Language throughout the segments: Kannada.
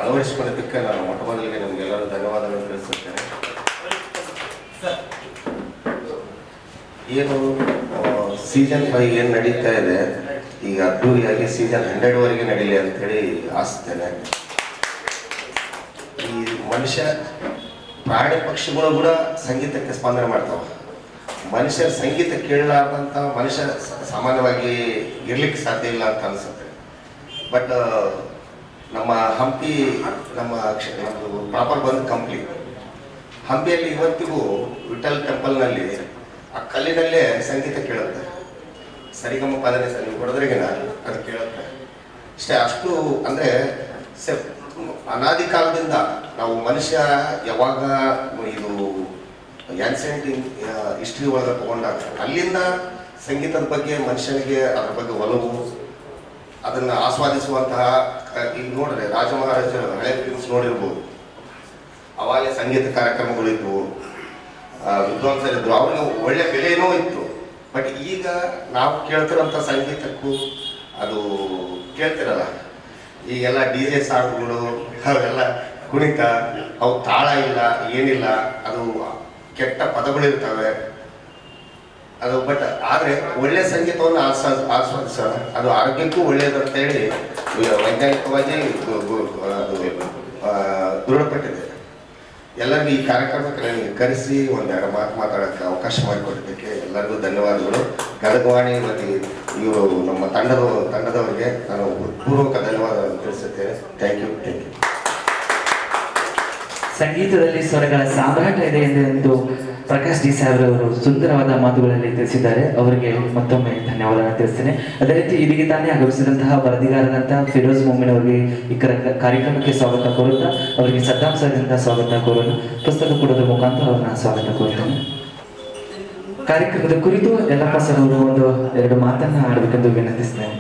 ಅಳವಡಿಸಿಕೊಳ್ಳೋದಕ್ಕೆ ನಾನು ಮೊಟ್ಟ ಮೊದಲಿಗೆ ನಿಮಗೆಲ್ಲರೂ ಧನ್ಯವಾದಗಳನ್ನು ತಿಳಿಸುತ್ತೇನೆ. ಏನು ಸೀಸನ್ 5 ಏನು ನಡೀತಾ ಇದೆ ಈಗ ಅದ್ದೂರಿಯಾಗಿ ಸೀಸನ್ 100ವರೆಗೆ ನಡೀಲಿ ಅಂತೇಳಿ ಆಶಿಸ್ತೇನೆ. ಈ ಮನುಷ್ಯ ಪ್ರಾಣಿ ಪಕ್ಷಿಗಳು ಕೂಡ ಸಂಗೀತಕ್ಕೆ ಸ್ಪಂದನೆ ಮಾಡ್ತಾವೆ. ಮನುಷ್ಯರ ಸಂಗೀತ ಕೇಳಲಾರ್ದಂಥ ಮನುಷ್ಯ ಸಾಮಾನ್ಯವಾಗಿ ಇರ್ಲಿಕ್ಕೆ ಸಾಧ್ಯ ಇಲ್ಲ ಅಂತ ಅನಿಸುತ್ತೆ. ಬಟ್ ನಮ್ಮ ಹಂಪಿ ನಮ್ಮದು ಪ್ರಾಪರ್ ಬಂದು ಕಂಪ್ಲಿ ಹಂಪಿಯಲ್ಲಿ ಇವತ್ತಿಗೂ ವಿಠಲ್ ಟೆಂಪಲ್ನಲ್ಲಿ ಆ ಕಲ್ಲಿನಲ್ಲೇ ಸಂಗೀತ ಕೇಳುತ್ತೆ. ಸರಿಗಮ ಪಾದನೆ ನೀವು ಹೊಡೆದ್ರಿಗಿನ ಅದು ಕೇಳುತ್ತೆ ಅಷ್ಟೇ. ಅಷ್ಟು ಅಂದರೆ ಅನಾದಿ ಕಾಲದಿಂದ ನಾವು ಮನುಷ್ಯ ಯಾವಾಗ ಇದು ಆನ್ಸೆಂಟ್ ಹಿಸ್ಟ್ರಿ ಒಳಗೆ ತಗೊಂಡಾಗ ಅಲ್ಲಿಂದ ಸಂಗೀತದ ಬಗ್ಗೆ ಮನುಷ್ಯನಿಗೆ ಅದರ ಬಗ್ಗೆ ಒಲವು ಅದನ್ನು ಆಸ್ವಾದಿಸುವಂತಹ ಈಗ ನೋಡ್ರಿ ರಾಜ ಮಹಾರಾಜರು ಹಳೆ ಫಿಲ್ಮ್ಸ್ ನೋಡಿರ್ಬೋದು. ಅವಾಗಲೇ ಸಂಗೀತ ಕಾರ್ಯಕ್ರಮಗಳಿದ್ವು, ವಿದ್ವಾಂಸರಿದ್ರು, ಅವ್ರಿಗೆ ಒಳ್ಳೆ ಬೆಲೆನೂ ಇತ್ತು. ಬಟ್ ಈಗ ನಾವು ಕೇಳ್ತಿರೋಂಥ ಸಂಗೀತಕ್ಕೂ ಅದು ಕೇಳ್ತಿರಲ್ಲ. ಈಗೆಲ್ಲ DJ ಸಾಂಗ್ಗಳು ಅವೆಲ್ಲ ಕುಣಿತ, ಅವು ತಾಳ ಇಲ್ಲ, ಏನಿಲ್ಲ, ಅದು ಕೆಟ್ಟ ಪದಗಳಿರ್ತವೆ ಅದು. ಬಟ್ ಆದರೆ ಒಳ್ಳೆ ಸಂಗೀತವನ್ನು ಆಸ್ವಾದಿಸೋಣ, ಅದು ಆರೋಗ್ಯಕ್ಕೂ ಒಳ್ಳೆಯದಂತ ಹೇಳಿ ವೈಜ್ಞಾನಿಕವಾಗಿ ಅದು ದೃಢಪಟ್ಟಿದೆ. ಎಲ್ಲರಿಗೂ ಈ ಕಾರ್ಯಕ್ರಮಕ್ಕೆ ನನಗೆ ಕರೆಸಿ ಒಂದೆರಡು ಮಾತು ಮಾತಾಡೋಕ್ಕೆ ಅವಕಾಶ ಮಾಡಿಕೊಟ್ಟಿದ್ದಕ್ಕೆ ಎಲ್ಲರಿಗೂ ಧನ್ಯವಾದಗಳು. ಗದಗವಾಣಿ ಮತ್ತು ಇವರು ನಮ್ಮ ತಂಡದವರಿಗೆ ನಾನು ಪೂರ್ವಕ ಧನ್ಯವಾದಗಳನ್ನು ತಿಳಿಸುತ್ತೇನೆ. Thank you. ಸಂಗೀತದಲ್ಲಿ ಸ್ವರಗಳ ಸಾಮ್ರಾಟ ಇದೆ ಎಂದು ಪ್ರಕಾಶ್ ಡಿ ಸಾಹೇಬ್ರವರು ಸುಂದರವಾದ ಮಾತುಗಳಲ್ಲಿ ತಿಳಿಸಿದ್ದಾರೆ. ಅವರಿಗೆ ಮತ್ತೊಮ್ಮೆ ಧನ್ಯವಾದಗಳನ್ನು ತಿಳಿಸ್ತೇನೆ. ಅದೇ ರೀತಿ ಇದೀಗ ತಾನೇ ಆಗಮಿಸಿದಂತಹ ವರದಿಗಾರರಂತಹ ಫಿರೋಜ್ ಮೊಮಿನ್ ಅವರಿಗೆ ಈ ಕಾರ್ಯಕ್ರಮಕ್ಕೆ ಸ್ವಾಗತ ಕೋರುತ್ತಾ ಅವರಿಗೆ ಸದ್ದಾಂ ಸರ್ರಿಂದ ಸ್ವಾಗತ ಕೋರಲು ಪುಸ್ತಕ ಕೊಡೋದ್ರ ಮುಖಾಂತರ ಅವ್ರನ್ನ ಸ್ವಾಗತ ಕೋರುತ್ತೇನೆ. ಕಾರ್ಯಕ್ರಮದ ಕುರಿತು ಯಲ್ಲಪ್ಪ ಸರ್ ಅವರು ಎರಡು ಮಾತನ್ನ ಆಡಬೇಕೆಂದು ವಿನಂತಿಸ್ತೇನೆ.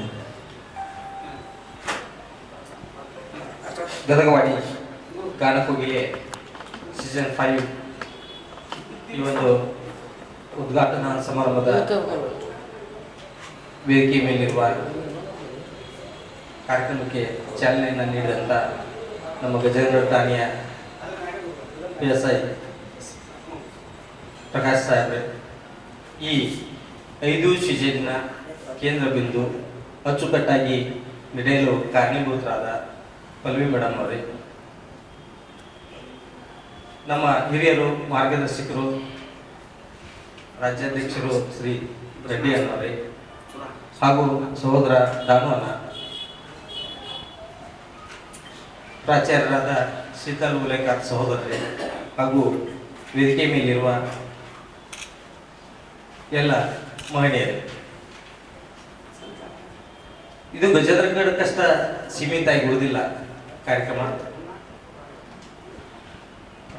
ಗದಗವಾಣಿ ಗಾನಕೋಗಿಲೆ ಸೀಸನ್ 5 ಈ ಒಂದು ಉದ್ಘಾಟನಾ ಸಮಾರಂಭದ ವೇದಿಕೆ ಮೇಲಿರುವ ಕಾರ್ಯಕ್ರಮಕ್ಕೆ ಚಾಲನೆಯನ್ನು ನೀಡಿದಂಥ ನಮ್ಮ ಗಜೇಂದ್ರ ಠಾಣೆಯ PSI ಪ್ರಕಾಶ್ ಸಾಹೇಬ್ರೆ, ಈ 5 ಸೀಸನ್ನ ಕೇಂದ್ರ ಬಿಂದು ಅಚ್ಚುಕಟ್ಟಾಗಿ ನಡೆಯಲು ಕಾರಣೀಭೂತರಾದ ಪಲ್ವಿ ಮೇಡಮ್ ಅವರೇ, ನಮ್ಮ ಹಿರಿಯರು ಮಾರ್ಗದರ್ಶಕರು ರಾಜ್ಯಾಧ್ಯಕ್ಷರು ಶ್ರೀ ರೆಡ್ಡಿ ಅಣ್ಣವರೇ ಹಾಗೂ ಸಹೋದರ ದಾನು ಅಣ್ಣ, ಪ್ರಾಚಾರ್ಯರಾದ ಶೀತಲ್ ಉಲೇಕರ್ ಸಹೋದರರೇ ಹಾಗೂ ವೇದಿಕೆ ಮೇಲಿರುವ ಎಲ್ಲ ಮಹಿಳೆಯರು, ಇದು ಗಜೇಂದ್ರಗಢಕ್ಕಷ್ಟ ಸೀಮಿತ ಆಗಿ ಉಳಿದಿಲ್ಲ ಕಾರ್ಯಕ್ರಮ.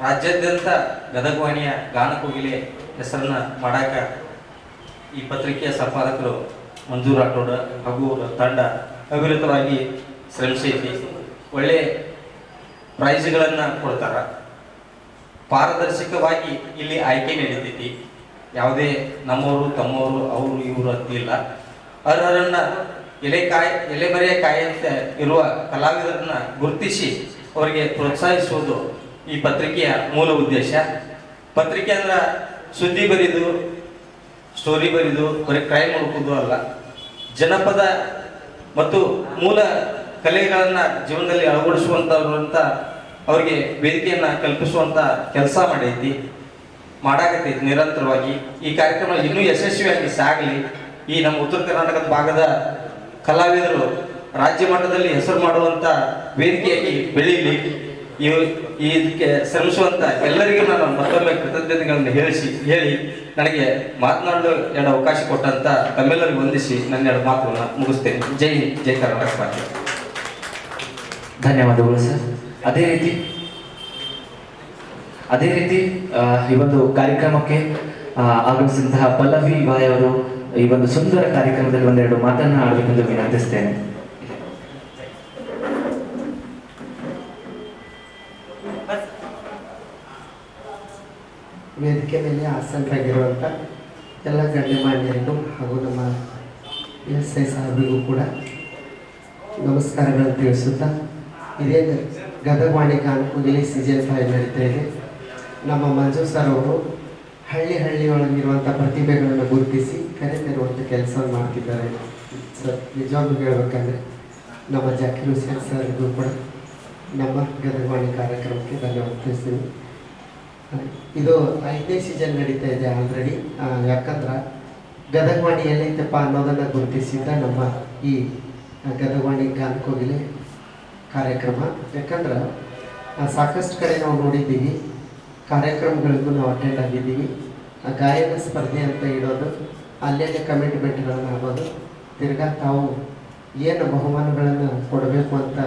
ರಾಜ್ಯಾದ್ಯಂತ ಗದಗವಾಣಿಯ ಗಾನಕೋಗಿಲೆ ಹೆಸರನ್ನ ಮಾಡಾಕ ಈ ಪತ್ರಿಕೆಯ ಸಂಪಾದಕರು ಮಂಜೂರ್ ರಾಠೋಡ ಹಾಗೂ ತಂಡ ಅವಿರತವಾಗಿ ಶ್ರಮಿಸೈತಿ. ಒಳ್ಳೆ ಪ್ರೈಜ್ಗಳನ್ನು ಕೊಡ್ತಾರ. ಪಾರದರ್ಶಕವಾಗಿ ಇಲ್ಲಿ ಆಯ್ಕೆ ನಡೀತೈತಿ. ಯಾವುದೇ ನಮ್ಮವರು ತಮ್ಮವರು ಅವರು ಇವರು ಅಂತಿಲ್ಲ. ಅರ್ಹರನ್ನ ಎಲೆಮರೆಯ ಕಾಯಂತೆ ಇರುವ ಕಲಾವಿದರನ್ನ ಗುರುತಿಸಿ ಅವರಿಗೆ ಪ್ರೋತ್ಸಾಹಿಸುವುದು ಈ ಪತ್ರಿಕೆಯ ಮೂಲ ಉದ್ದೇಶ. ಪತ್ರಿಕೆ ಅಂದ್ರೆ ಸುದ್ದಿ ಬರೀದು ಸ್ಟೋರಿ ಬರೀದು ಬರೀ ಕ್ರೈಮ್ ಹುಡುಕುವುದು ಅಲ್ಲ, ಜನಪದ ಮತ್ತು ಮೂಲ ಕಲೆಗಳನ್ನ ಜೀವನದಲ್ಲಿ ಅಳವಡಿಸುವಂತ ಅವರಿಗೆ ವೇದಿಕೆಯನ್ನ ಕಲ್ಪಿಸುವಂತ ಕೆಲಸ ಮಾಡಾಕತ್ತೈತಿ ನಿರಂತರವಾಗಿ. ಈ ಕಾರ್ಯಕ್ರಮ ಇನ್ನೂ ಯಶಸ್ವಿಯಾಗಿ ಸಾಗಲಿ. ಈ ನಮ್ಮ ಉತ್ತರ ಕರ್ನಾಟಕದ ಭಾಗದ ಕಲಾವಿದರು ರಾಜ್ಯ ಮಟ್ಟದಲ್ಲಿ ಹೆಸರು ಮಾಡುವಂತ ವೇದಿಕೆಯಾಗಿ ಬೆಳೀಲಿ. ಇದಕ್ಕೆ ಶ್ರಮಿಸುವಂತ ಎಲ್ಲರಿಗೂ ನಾನು ಮತ್ತೊಮ್ಮೆ ಕೃತಜ್ಞತೆಗಳನ್ನು ಹೇಳಿ ನನಗೆ ಮಾತನಾಡಲು ಎರಡು ಅವಕಾಶ ಕೊಟ್ಟಂತ ತಮ್ಮೆಲ್ಲರಿಗೂ ವಂದಿಸಿ ನನ್ನ ಎರಡು ಮಾತುಗಳನ್ನ ಮುಗಿಸ್ತೇನೆ. ಜೈ ಹಿಂದ್, ಜೈ ಕರ್ನಾಟಕ ರಾಜ್ಯ. ಧನ್ಯವಾದಗಳು ಸರ್. ಅದೇ ರೀತಿ ಈ ಒಂದು ಕಾರ್ಯಕ್ರಮಕ್ಕೆ ಆಗಮಿಸಿದಂತಹ ಪಲ್ಲವಿ ಬಾಯ್ ಅವರು ಈ ಒಂದು ಸುಂದರ ಕಾರ್ಯಕ್ರಮದಲ್ಲಿ ಒಂದೆರಡು ಮಾತನ್ನ ಆಡಬೇಕೆಂದು ವಿನಂತಿಸ್ತೇನೆ. ವೇದಿಕೆ ಮೇಲೆ ಆಸನರಾಗಿರುವಂಥ ಎಲ್ಲ ಗಣ್ಯಮಾನ್ಯರಿಗೂ ಹಾಗೂ ನಮ್ಮ SI ಸಾಹೇಬರಿಗೂ ಕೂಡ ನಮಸ್ಕಾರಗಳನ್ನು ತಿಳಿಸುತ್ತಾ, ಇದೇ ಗದಗವಾಣಿ ಗಾನಕೋಗಿಲೆ ಸೀಸನ್ 5 ನಡೀತಾ ಇದೆ. ನಮ್ಮ ಮಂಜು ಸರ್ ಅವರು ಹಳ್ಳಿಯೊಳಗಿರುವಂಥ ಪ್ರತಿಭೆಗಳನ್ನು ಗುರುತಿಸಿ ಕರೆತರುವಂಥ ಕೆಲಸವನ್ನು ಮಾಡ್ತಿದ್ದಾರೆ ಸರ್. ನಿಜವಾಗ್ಲೂ ಹೇಳ್ಬೇಕಂದ್ರೆ ನಮ್ಮ ಜಾಕಿರ್ ಹುಸೇನ್ ಸರ್ಗೂ ಕೂಡ ನಮ್ಮ ಗದಗವಾಣಿ ಕಾರ್ಯಕ್ರಮಕ್ಕೆ ಧನ್ಯವಾದ ತಿಳಿಸ್ತೀನಿ. ಇದು 5ನೇ ಸೀಸನ್ ನಡೀತಾ ಇದೆ ಆಲ್ರೆಡಿ. ಯಾಕಂದ್ರೆ ಗದಗವಾಣಿ ಎಲ್ಲೈತಪ್ಪ ಅನ್ನೋದನ್ನು ಗುರುತಿಸಿದ್ದ ನಮ್ಮ ಈ ಗದಗವಾಣಿ ಗಾನಕೋಗಿಲೆ ಕಾರ್ಯಕ್ರಮ. ಯಾಕಂದ್ರೆ ಸಾಕಷ್ಟು ಕಡೆ ನಾವು ನೋಡಿದ್ದೀವಿ, ಕಾರ್ಯಕ್ರಮಗಳಿಗೂ ನಾವು ಅಟೆಂಡ್ ಆಗಿದ್ದೀವಿ. ಗಾಯನ ಸ್ಪರ್ಧೆ ಅಂತ ಇಡೋದು, ಅಲ್ಲೇ ಕಮಿಟ್ಮೆಂಟ್ಗಳನ್ನು ಆಗೋದು, ತಿರ್ಗಾ ತಾವು ಏನು ಬಹುಮಾನಗಳನ್ನು ಕೊಡಬೇಕು ಅಂತ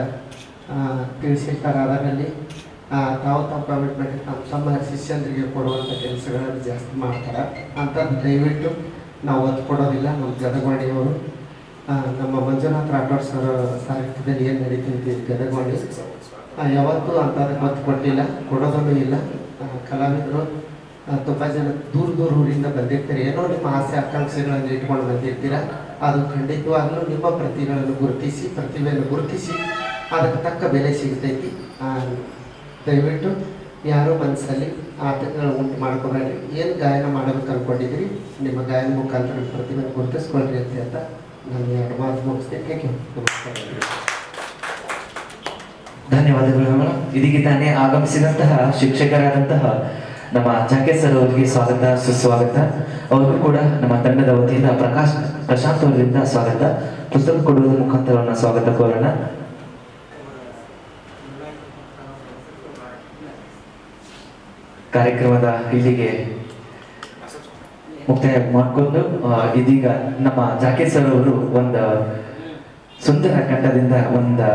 ತಿಳಿಸಿರ್ತಾರೆ. ಅದರಲ್ಲಿ ತಾವು ಕಮಿಟ್ಮೆಂಟ್ ತಮ್ಮ ಶಿಷ್ಯಂದ್ರಿಗೆ ಕೊಡುವಂಥ ಕೆಲಸಗಳನ್ನು ಜಾಸ್ತಿ ಮಾಡ್ತಾರೆ. ಅಂಥದ್ದು ದಯವಿಟ್ಟು ನಾವು ಒತ್ತು ಕೊಡೋದಿಲ್ಲ. ನಮ್ಮ ಗದಗವಾಣಿಯವರು ನಮ್ಮ ಮಂಜುನಾಥ್ ರಾಠೋಡ್ ಸರ್ ಸಾಹಿತ್ಯದಲ್ಲಿ ಏನು ನಡೀತೈತಿ ಗದಗವಾಣಿ ಯಾವತ್ತೂ ಅಂಥದಕ್ಕೆ ಒತ್ತು ಕೊಟ್ಟಿಲ್ಲ, ಕೊಡೋದೂ ಇಲ್ಲ. ಕಲಾವಿದರು ತುಂಬ ಜನ ದೂರ ಊರಿಂದ ಬಂದಿರ್ತೀರಿ, ಏನೋ ನಿಮ್ಮ ಆಸೆ ಆಕಾಂಕ್ಷೆಗಳನ್ನು ಇಟ್ಕೊಂಡು ಬಂದಿರ್ತೀರ. ಅದು ಖಂಡಿತವಾಗಲೂ ನಿಮ್ಮ ಪ್ರತಿಭೆಯನ್ನು ಗುರುತಿಸಿ ಅದಕ್ಕೆ ತಕ್ಕ ಬೆಲೆ ಸಿಗ್ತೈತಿ. ದಯವಿಟ್ಟು ಯಾರೂ ಮನಸ್ಸಲ್ಲಿ ಆತಂಕಗಳು ಉಂಟು ಮಾಡ್ಕೋಬೇಡ್ರಿ. ಏನು ಗಾಯನ ಮಾಡಬೇಕು ಅಂದ್ಕೊಂಡಿದ್ದೀರಿ, ನಿಮ್ಮ ಗಾಯನ ಮುಖಾಂತರ ಪ್ರತಿಭೆಯನ್ನು ಗುರುತಿಸ್ಕೊಳ್ರಿ ಅಂತ ಹೇಳ್ತಾ ನಾನು ಎರಡು ಮಾತು ಮುಗಿಸ್ತೇನೆ. Thank you. ನಮಸ್ಕಾರ. ಧನ್ಯವಾದಗಳು. ಇದೀಗ ತಾನೇ ಆಗಮಿಸಿದಂತಹ ಶಿಕ್ಷಕರಾದಂತಹ ನಮ್ಮ ಜಾಕೇರ್ ಸರ್ ಅವರಿಗೆ ಸ್ವಾಗತ, ಸುಸ್ವಾಗತ. ಅವ್ರಿಗೂ ಕೂಡ ನಮ್ಮ ತಂಡದ ವತಿಯಿಂದ ಪ್ರಶಾಂತ್ ಅವರಿಂದ ಸ್ವಾಗತ. ಪುಸ್ತಕ ಕೊಡುವುದರ ಮುಖಾಂತರ ಸ್ವಾಗತ ಕೋರೋಣ. ಕಾರ್ಯಕ್ರಮದ ಇಲ್ಲಿಗೆ ಮುಕ್ತಾಯ ಮಾಡಿಕೊಂಡು ಇದೀಗ ನಮ್ಮ ಜಾಕೇರ್ ಸರ್ ಅವರು ಒಂದು ಸುಂದರ ಕಂಠದಿಂದ ಒಂದು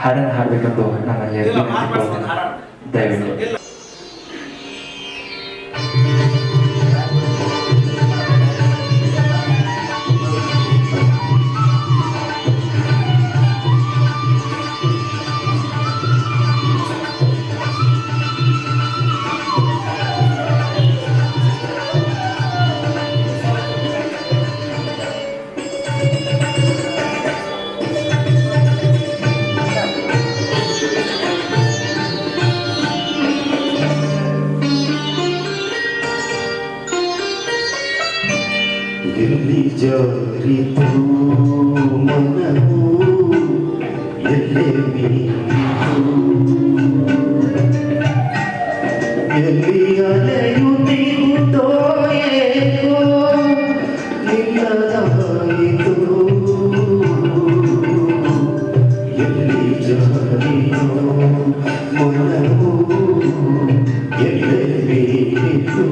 ಹಾಡನ್ನು ಹಾಡಬೇಕೆಂದು ನಮ್ಮಲ್ಲಿ ದಯವಿಟ್ಟು. ಎಲ್ಲಿ ಜಾರಿತು ಮನವು ಎಲ್ಲೇ ಮೀರಿತು, ಎಲ್ಲಿ ಅಲೆಯುತ್ತಿರುತ್ತೋ ಏಕೋ ನಿಲ್ಲದಾಯಿತು, ಎಲ್ಲಿ ಜಾರಿತು ಮನವು ಎಲ್ಲೇ ಮೀರಿತು.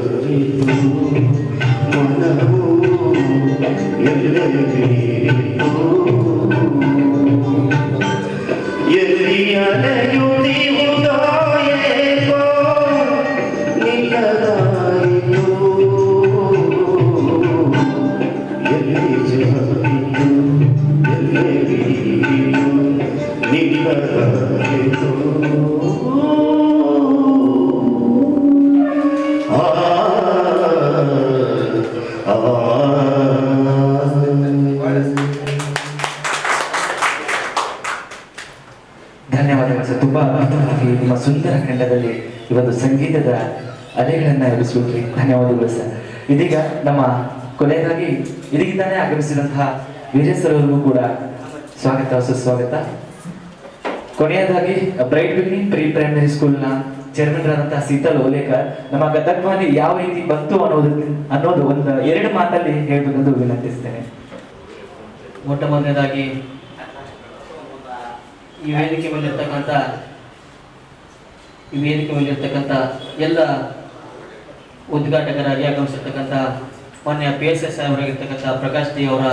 ಜಾರಿತು ಮನವು ಎಲ್ಲೆಲ್ಲಿತು ಎಲ್ಲಿ ಅಲೆಯುತ್ತಿರುವುದೋ ಏಕೋ ನಿಲ್ಲದಾಯಿತು ಎಲ್ಲಿ ಜಾರಿತು ಎಲ್ಲೆಲ್ಲಿತು ನಿಲ್ಲದಾಯಿತು ಧನ್ಯವಾದಗಳು ಸರ್. ತುಂಬಾ ಅದ್ಭುತವಾಗಿ ನಿಮ್ಮ ಸುಂದರ ಖಂಡದಲ್ಲಿ ಈ ಒಂದು ಸಂಗೀತದ ಅಲೆಗಳನ್ನ ಎಬ್ಬಿಸಿಬಿಟ್ರಿ. ಧನ್ಯವಾದಗಳು ಸರ್. ಇದೀಗ ನಮ್ಮ ಕೊನೆಯದಾಗಿ ಇದೀಗಿದ್ದಾನೆ ಆಗಮಿಸಿದಂತಹ ವೀರೇಶ್ ಸರ್ ಅವರಿಗೂ ಕೂಡ ಸ್ವಾಗತ ಸುಸ್ವಾಗತ. ಕೊನೆಯದಾಗಿ ಬ್ರೈಟ್ ಬಿಗಿನಿಂಗ್ ಪ್ರೀ ಪ್ರೈಮರಿ ಸ್ಕೂಲ್ನ ಚೇರ್ಮನ್ ಆದಂತಹ ಶೀತಲ್ ಓಲೇಕರ್ ನಮ್ಮ ಗದಗ್ವಾಣಿ ಯಾವ ರೀತಿ ಬಂತು ಅನ್ನೋದು ಒಂದು 2 ಮಾತಲ್ಲಿ ಹೇಳ್ಬೇಕೆಂದು ವಿನಂತಿಸ್ತೇನೆ. ಮೊಟ್ಟ ಮೊದಲನೇದಾಗಿ ಈ ವೇದಿಕೆ ಮೇಲಿರ್ತಕ್ಕಂಥ ಎಲ್ಲ ಉದ್ಘಾಟಕರಾಗಿ ಆಗಮಿಸಿರ್ತಕ್ಕಂಥ ಮಾನ್ಯ PSS ಅವರಾಗಿರ್ತಕ್ಕಂಥ ಪ್ರಕಾಶ್ ಡಿ ಅವರ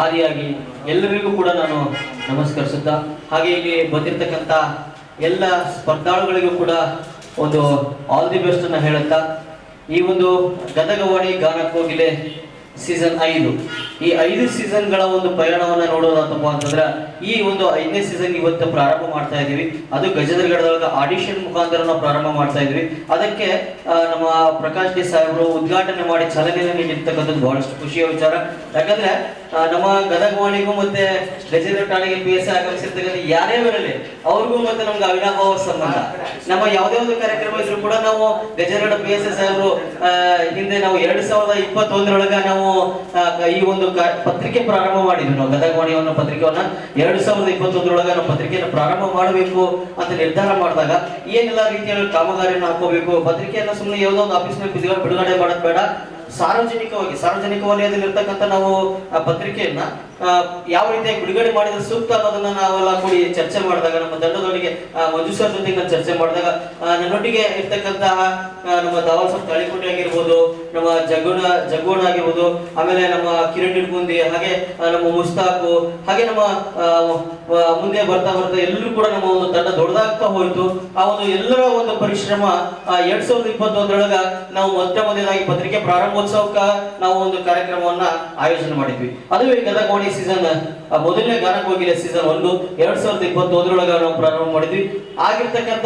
ಆದಿಯಾಗಿ ಎಲ್ಲರಿಗೂ ಕೂಡ ನಾನು ನಮಸ್ಕರಿಸುತ್ತಾ, ಹಾಗೆ ಇಲ್ಲಿ ಬಂದಿರತಕ್ಕಂಥ ಎಲ್ಲ ಸ್ಪರ್ಧಾಳುಗಳಿಗೂ ಕೂಡ ಒಂದು ಆಲ್ ದಿ ಬೆಸ್ಟ್ ಅನ್ನ ಹೇಳುತ್ತಾ, ಈ ಒಂದು ಗದಗವಾಣಿ ಗಾನ ಕೋಗಿಲೆ ಸೀಸನ್ 5 ಈ 5 ಸೀಸನ್ಗಳ ಒಂದು ಪಯಣವನ್ನ ನೋಡೋದಪ್ಪ ಅಂತಂದ್ರೆ ಈ ಒಂದು 5ನೇ ಸೀಸನ್ ಇವತ್ತು ಪ್ರಾರಂಭ ಮಾಡ್ತಾ ಇದೀವಿ. ಅದು ಗಜೇಂದ್ರಗಢದೊಳಗ ಆಡಿಷನ್ ಮುಖಾಂತರ ನಾವು ಪ್ರಾರಂಭ ಮಾಡ್ತಾ ಇದ್ವಿ. ಅದಕ್ಕೆ ನಮ್ಮ ಪ್ರಕಾಶ್ ಡಿ ಸಾಹೇಬರು ಉದ್ಘಾಟನೆ ಮಾಡಿ ಚಾಲನೆಯನ್ನು ನೀಡಿರ್ತಕ್ಕಂಥದ್ದು ಬಹಳಷ್ಟು ಖುಷಿಯ ವಿಚಾರ. ಯಾಕಂದ್ರೆ ನಮ್ಮ ಗದಗವಾಣಿಗೂ ಮತ್ತೆ ಗಜೇಂದ್ರ ಠಾಣೆಗೆ PSI ಆಗಮಿಸಿರ್ತಕ್ಕಂಥ ಯಾರೇ ಬರಲಿ ಅವ್ರಿಗೂ ಮತ್ತೆ ನಮ್ಗೆ ಅವಿನಾಭಾವ ಸಂಬಂಧ. ನಮ್ಮ ಯಾವುದೇ ಒಂದು ಕಾರ್ಯಕ್ರಮ ಇದ್ರು ಕೂಡ ನಾವು ಗಜೇಂದ್ರ PSI ಸಾಹೇಬರು ಹಿಂದೆ ನಾವು 2021 ನಾವು ಈ ಒಂದು ಪತ್ರಿಕೆ ಪ್ರಾರಂಭ ಮಾಡಿದ್ವಿ. ನಾವು ಗದಗವಾಣಿ ಅನ್ನೋ ಪತ್ರಿಕೆಯನ್ನ 2021 ನಾವು ಪತ್ರಿಕೆಯನ್ನು ಪ್ರಾರಂಭ ಮಾಡಬೇಕು ಅಂತ ನಿರ್ಧಾರ ಮಾಡಿದಾಗ ಏನೆಲ್ಲ ರೀತಿಯ ಕಾಮಗಾರಿಯನ್ನು ಹಾಕೋಬೇಕು, ಪತ್ರಿಕೆಯನ್ನು ಸುಮ್ಮನೆ ಯಾವುದೋ ಒಂದು ಆಫೀಸ್ನಲ್ಲಿ ಬಿಡುಗಡೆ ಮಾಡೋದು ಬೇಡ, ಸಾರ್ವಜನಿಕ ವಲಯದಲ್ಲಿರ್ತಕ್ಕಂಥ ನಾವು ಆ ಪತ್ರಿಕೆಯನ್ನ ಯಾವ ರೀತಿಯಾಗಿ ಬಿಡುಗಡೆ ಮಾಡಿದ್ರೆ ಸೂಕ್ತ ಅನ್ನೋದನ್ನ ನಾವೆಲ್ಲ ಕೂಡಿ ಚರ್ಚೆ ಮಾಡಿದಾಗ, ನಮ್ಮ ತಂಡದೊಳಗೆ ಮಂಜು ಸರ್ ಜೊತೆಗೆ ನಾನು ಚರ್ಚೆ ಮಾಡಿದಾಗ ನನ್ನೊಟ್ಟಿಗೆ ಇರ್ತಕ್ಕಂತಹ ನಮ್ಮ ದಾವಲ್ ಸರ್ ತಾಳಿಕೋಟೆ ಆಗಿರ್ಬೋದು, ನಮ್ಮ ಜಗ್ಗೋಣ ಆಗಿರ್ಬೋದು, ಆಮೇಲೆ ನಮ್ಮ ಕಿರಣ್ ನಿಡ್ಗುಂದಿ, ಹಾಗೆ ನಮ್ಮ ಮುಸ್ತಾಕು, ಹಾಗೆ ನಮ್ಮ ಮುಂದೆ ಬರ್ತಾ ಎಲ್ಲರೂ ಕೂಡ ನಮ್ಮ ಒಂದು ತಂಡ ದೊಡ್ಡದಾಗ್ತಾ ಹೋಯ್ತು. ಆ ಒಂದು ಎಲ್ಲರ ಒಂದು ಪರಿಶ್ರಮ 2021 ನಾವು ಮೊದಲನೇದಾಗಿ ಪತ್ರಿಕೆ ಪ್ರಾರಂಭೋತ್ಸವಕ್ಕ ನಾವು ಒಂದು ಕಾರ್ಯಕ್ರಮವನ್ನ ಆಯೋಜನೆ ಮಾಡಿದ್ವಿ. ಅದುವೇ ಗದಗವಾಣಿ ಸೀಸನ್ ಮೊದಲನೇ ಗಾನ ಕೋಗಿಲೆ ಸೀಸನ್ 1 2021 ನಾವು ಪ್ರಾರಂಭ ಮಾಡಿದ್ವಿ. ಆಗಿರ್ತಕ್ಕಂಥ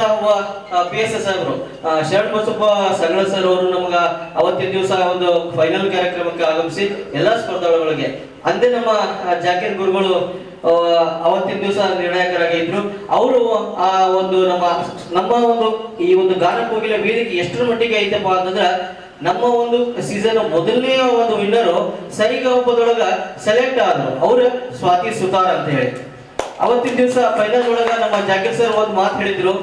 PSS ಸಾಹೇಬರು ಶರಣ್ ಬಸಪ್ಪ ಸಗಳ ಸರ್ ಅವರು ನಮಗ ಅವತ್ತಿನ ದಿವಸ ಒಂದು ಫೈನಲ್ ಕಾರ್ಯಕ್ರಮಕ್ಕೆ ಆಗಮಿಸಿ ಎಲ್ಲಾ ಸ್ಪರ್ಧಾಳುಗಳಿಗೆ ಅಂದೇ ನಮ್ಮ ಜಾಕೀರ್ ಗುರುಗಳು ಅವತ್ತಿನ ದಿವಸ ನಿರ್ಣಾಯಕರಾಗಿದ್ರು. ಅವರು ಆ ಒಂದು ನಮ್ಮ ಒಂದು ಈ ಒಂದು ಗಾನ ಕೋಗಿಲೆ ವೇದಿಕೆ ಎಷ್ಟರ ಮಟ್ಟಿಗೆ ಐತಪ್ಪ ಅಂತಂದ್ರ, ನಮ್ಮ ಒಂದು ಸೀಸನ್ ಮೊದಲನೇ ಒಂದು ವಿನ್ನರು ಸರಿಗಮಪದೊಳಗ ಸೆಲೆಕ್ಟ್ ಆದ್ರು. ಅವ್ರ ಸ್ವಾತಿ ಸುತಾರ್ ಅಂತ ಹೇಳಿ ಅವತ್ತಿನ ದಿವಸ ಫೈನಲ್ ಒಳಗ ನಮ್ಮ ಜಾಕೀರ್ ಸರ್ ಒಂದು ಮಾತು ಹೇಳಿದ್ರು,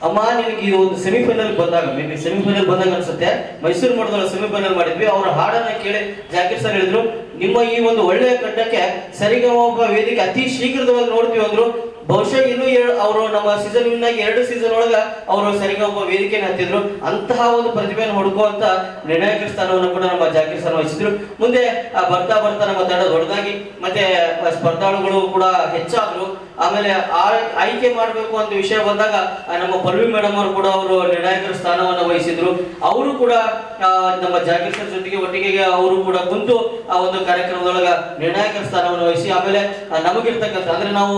ಅಮ್ಮ ನಿನಗೆ ಇದು ಒಂದು ಸೆಮಿಫೈನಲ್ ಬಂದಾಗ ಅನ್ಸುತ್ತೆ, ಮೈಸೂರು ಮಠದೊಳಗೆ ಸೆಮಿಫೈನಲ್ ಮಾಡಿದ್ವಿ. ಅವ್ರ ಹಾಡನ್ನ ಕೇಳಿ ಜಾಕೀರ್ ಸರ್ ಹೇಳಿದ್ರು, ನಿಮ್ಮ ಈ ಒಂದು ಒಳ್ಳೆಯ ಕಟ್ಟಕ್ಕೆ ಸರಿಗಮ ವೇದಿಕೆ ಅತಿ ಶೀಘ್ರದವಾಗಿ ನೋಡ್ತೀವಿ ಅಂದ್ರು. ಬಹುಶಃ ಇನ್ನೂ ಅವರು ನಮ್ಮ ಸೀಸನ್ 2 ಸೀಸನ್ ಒಳಗ ಅವರು ಸರಿಗಮ ವೇದಿಕೆ ಹತ್ತಿದ್ರು. ಅಂತಹ ಒಂದು ಪ್ರತಿಭೆಯನ್ನು ಹುಡುಕುವಂತ ನಿರ್ಣಾಯಕ ಸ್ಥಾನವನ್ನು ಕೂಡ ನಮ್ಮ ಜಾಕೀರ್ ಸರ್ ವಹಿಸಿದ್ರು. ಮುಂದೆ ಬರ್ತಾ ನಮ್ಮ ತಂಡ ದೊಡ್ಡದಾಗಿ ಮತ್ತೆ ಸ್ಪರ್ಧಾಳುಗಳು ಕೂಡ ಹೆಚ್ಚಾದ್ರು. ಆಮೇಲೆ ಆಯ್ಕೆ ಮಾಡಬೇಕು ಅಂತ ವಿಷಯ ಬಂದಾಗ ನಮ್ಮ ಪಲ್ವಿ ಮೇಡಮ್ ಅವರು ಕೂಡ ಅವರು ನಿರ್ಣಾಯಕರ ಸ್ಥಾನವನ್ನು ವಹಿಸಿದ್ರು. ಅವರು ಕೂಡ ನಮ್ಮ ಜಾಕೀರ್ ಸರ್ ಜೊತೆಗೆ ಒಟ್ಟಿಗೆ ಅವರು ಕೂಡ ಕುಂತು ಆ ಒಂದು ಕಾರ್ಯಕ್ರಮದೊಳಗ ನಿರ್ಣಾಯಕರ ಸ್ಥಾನವನ್ನು ವಹಿಸಿ, ಆಮೇಲೆ ನಮಗಿರ್ತಕ್ಕಂಥ ಅಂದ್ರೆ ನಾವು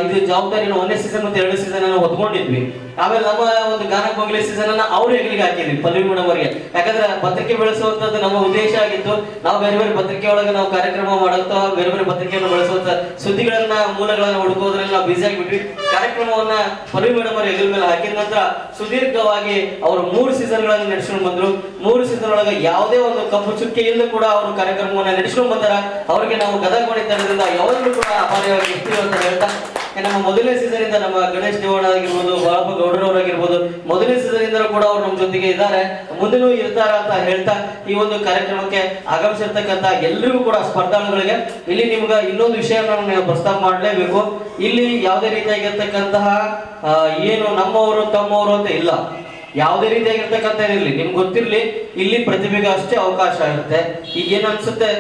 ಇದು ಜವಾಬ್ದಾರಿಯನ್ನು 1ನೇ ಸೀಸನ್ ಮತ್ತೆ 2ನೇ ಸೀಸನ್ ಅನ್ನು ಹೊತ್ಕೊಂಡಿದ್ವಿ. ಆಮೇಲೆ ನಮ್ಮ ಒಂದು ಗಾನ ಕೋಗಿಲೆ ಸೀಸನ್ ಅನ್ನ ಅವ್ರು ಹೆಗ್ಲಿಗೆ ಹಾಕಿದ್ವಿ ಪಲ್ವಿ ಮೇಡಮ್ ಅವರಿಗೆ. ಯಾಕಂದ್ರೆ ಪತ್ರಿಕೆ ಬೆಳೆಸುವಂತದ್ದು ನಮ್ಮ ಉದ್ದೇಶ ಆಗಿತ್ತು. ನಾವು ಬೇರೆ ಬೇರೆ ಪತ್ರಿಕೆ ಒಳಗೆ ನಾವು ಕಾರ್ಯಕ್ರಮ ಮಾಡುತ್ತಾ ಬೇರೆ ಬೇರೆ ಪತ್ರಿಕೆಯನ್ನು ಬೆಳೆಸುವಂತ ಸುದ್ದಿಗಳನ್ನ ಮೂಲಗಳನ್ನ ಹುಡುಕೋದ್ರಲ್ಲಿ ನಾವು ಬಿಸಿ ಆಗಿಬಿಟ್ವಿ. ಕಾರ್ಯಕ್ರಮವನ್ನ ಪಲ್ವಿ ಮೇಡಮ್ ಅವರು ಹೆಗಲ ಮೇಲೆ ಹಾಕಿದ ನಂತರ ಸುದೀರ್ಘವಾಗಿ ಅವರು 3 ಸೀಸನ್ಗಳನ್ನು ನಡೆಸ್ಕೊಂಡು ಬಂದ್ರು. 3 ಸೀಸನ್ ಒಳಗೆ ಯಾವುದೇ ಒಂದು ಕಪ್ಪು ಚುಕ್ಕೆ ಇಲ್ಲೂ ಕೂಡ ಅವರು ಕಾರ್ಯಕ್ರಮವನ್ನ ನಡೆಸ್ಕೊಂಡು ಬಂದಾರ. ಅವರಿಗೆ ನಾವು ಗದಗವಾಣಿ ತಂಡದಿಂದ ಯಾವಾಗಲೂ ಕೂಡ ಅಪಾರವಾಗಿ ಇರ್ತೀವಿ ಅಂತ ಹೇಳ್ತಾ, ನಮ್ಮ ಮೊದಲನೇ ಸೀಸನ್ ಇಂದ ನಮ್ಮ ಗಣೇಶ್ ದೇವಣ್ಣ ಆಗಿರ್ಬೋದು, ಬಾಳಪ್ಪ ಗೌಡರವರಾಗಿರ್ಬೋದು, ಮೊದಲನೇ ಸೀಸನ್ ಇಂದ ಕೂಡ ಅವ್ರು ನಮ್ಮ ಜೊತೆಗೆ ಇದ್ದಾರೆ, ಮುಂದೆನೂ ಇರ್ತಾರ ಅಂತ ಹೇಳ್ತಾ ಈ ಒಂದು ಕಾರ್ಯಕ್ರಮಕ್ಕೆ ಆಗಮಿಸಿರ್ತಕ್ಕಂಥ ಎಲ್ರಿಗೂ ಕೂಡ ಸ್ಪರ್ಧಾಳುಗಳಿಗೆ ಇಲ್ಲಿ ನಿಮ್ಗೆ ಇನ್ನೊಂದು ವಿಷಯವನ್ನು ನಾನು ಪ್ರಸ್ತಾಪ ಮಾಡಲೇಬೇಕು. ಇಲ್ಲಿ ಯಾವುದೇ ರೀತಿಯಾಗಿರ್ತಕ್ಕಂತಹ ಏನು ನಮ್ಮವರು ತಮ್ಮವರು ಅಂತ ಇಲ್ಲ. ಯಾವುದೇ ರೀತಿಯಾಗಿರ್ತಕ್ಕಂಥ ಇರಲಿ ನಿಮ್ಗೆ ಗೊತ್ತಿರ್ಲಿ, ಇಲ್ಲಿ ಪ್ರತಿಭೆಗೆ ಅಷ್ಟೇ ಅವಕಾಶ ಇರುತ್ತೆ. ಈಗ ಏನ್ ಅನ್ಸುತ್ತೆ,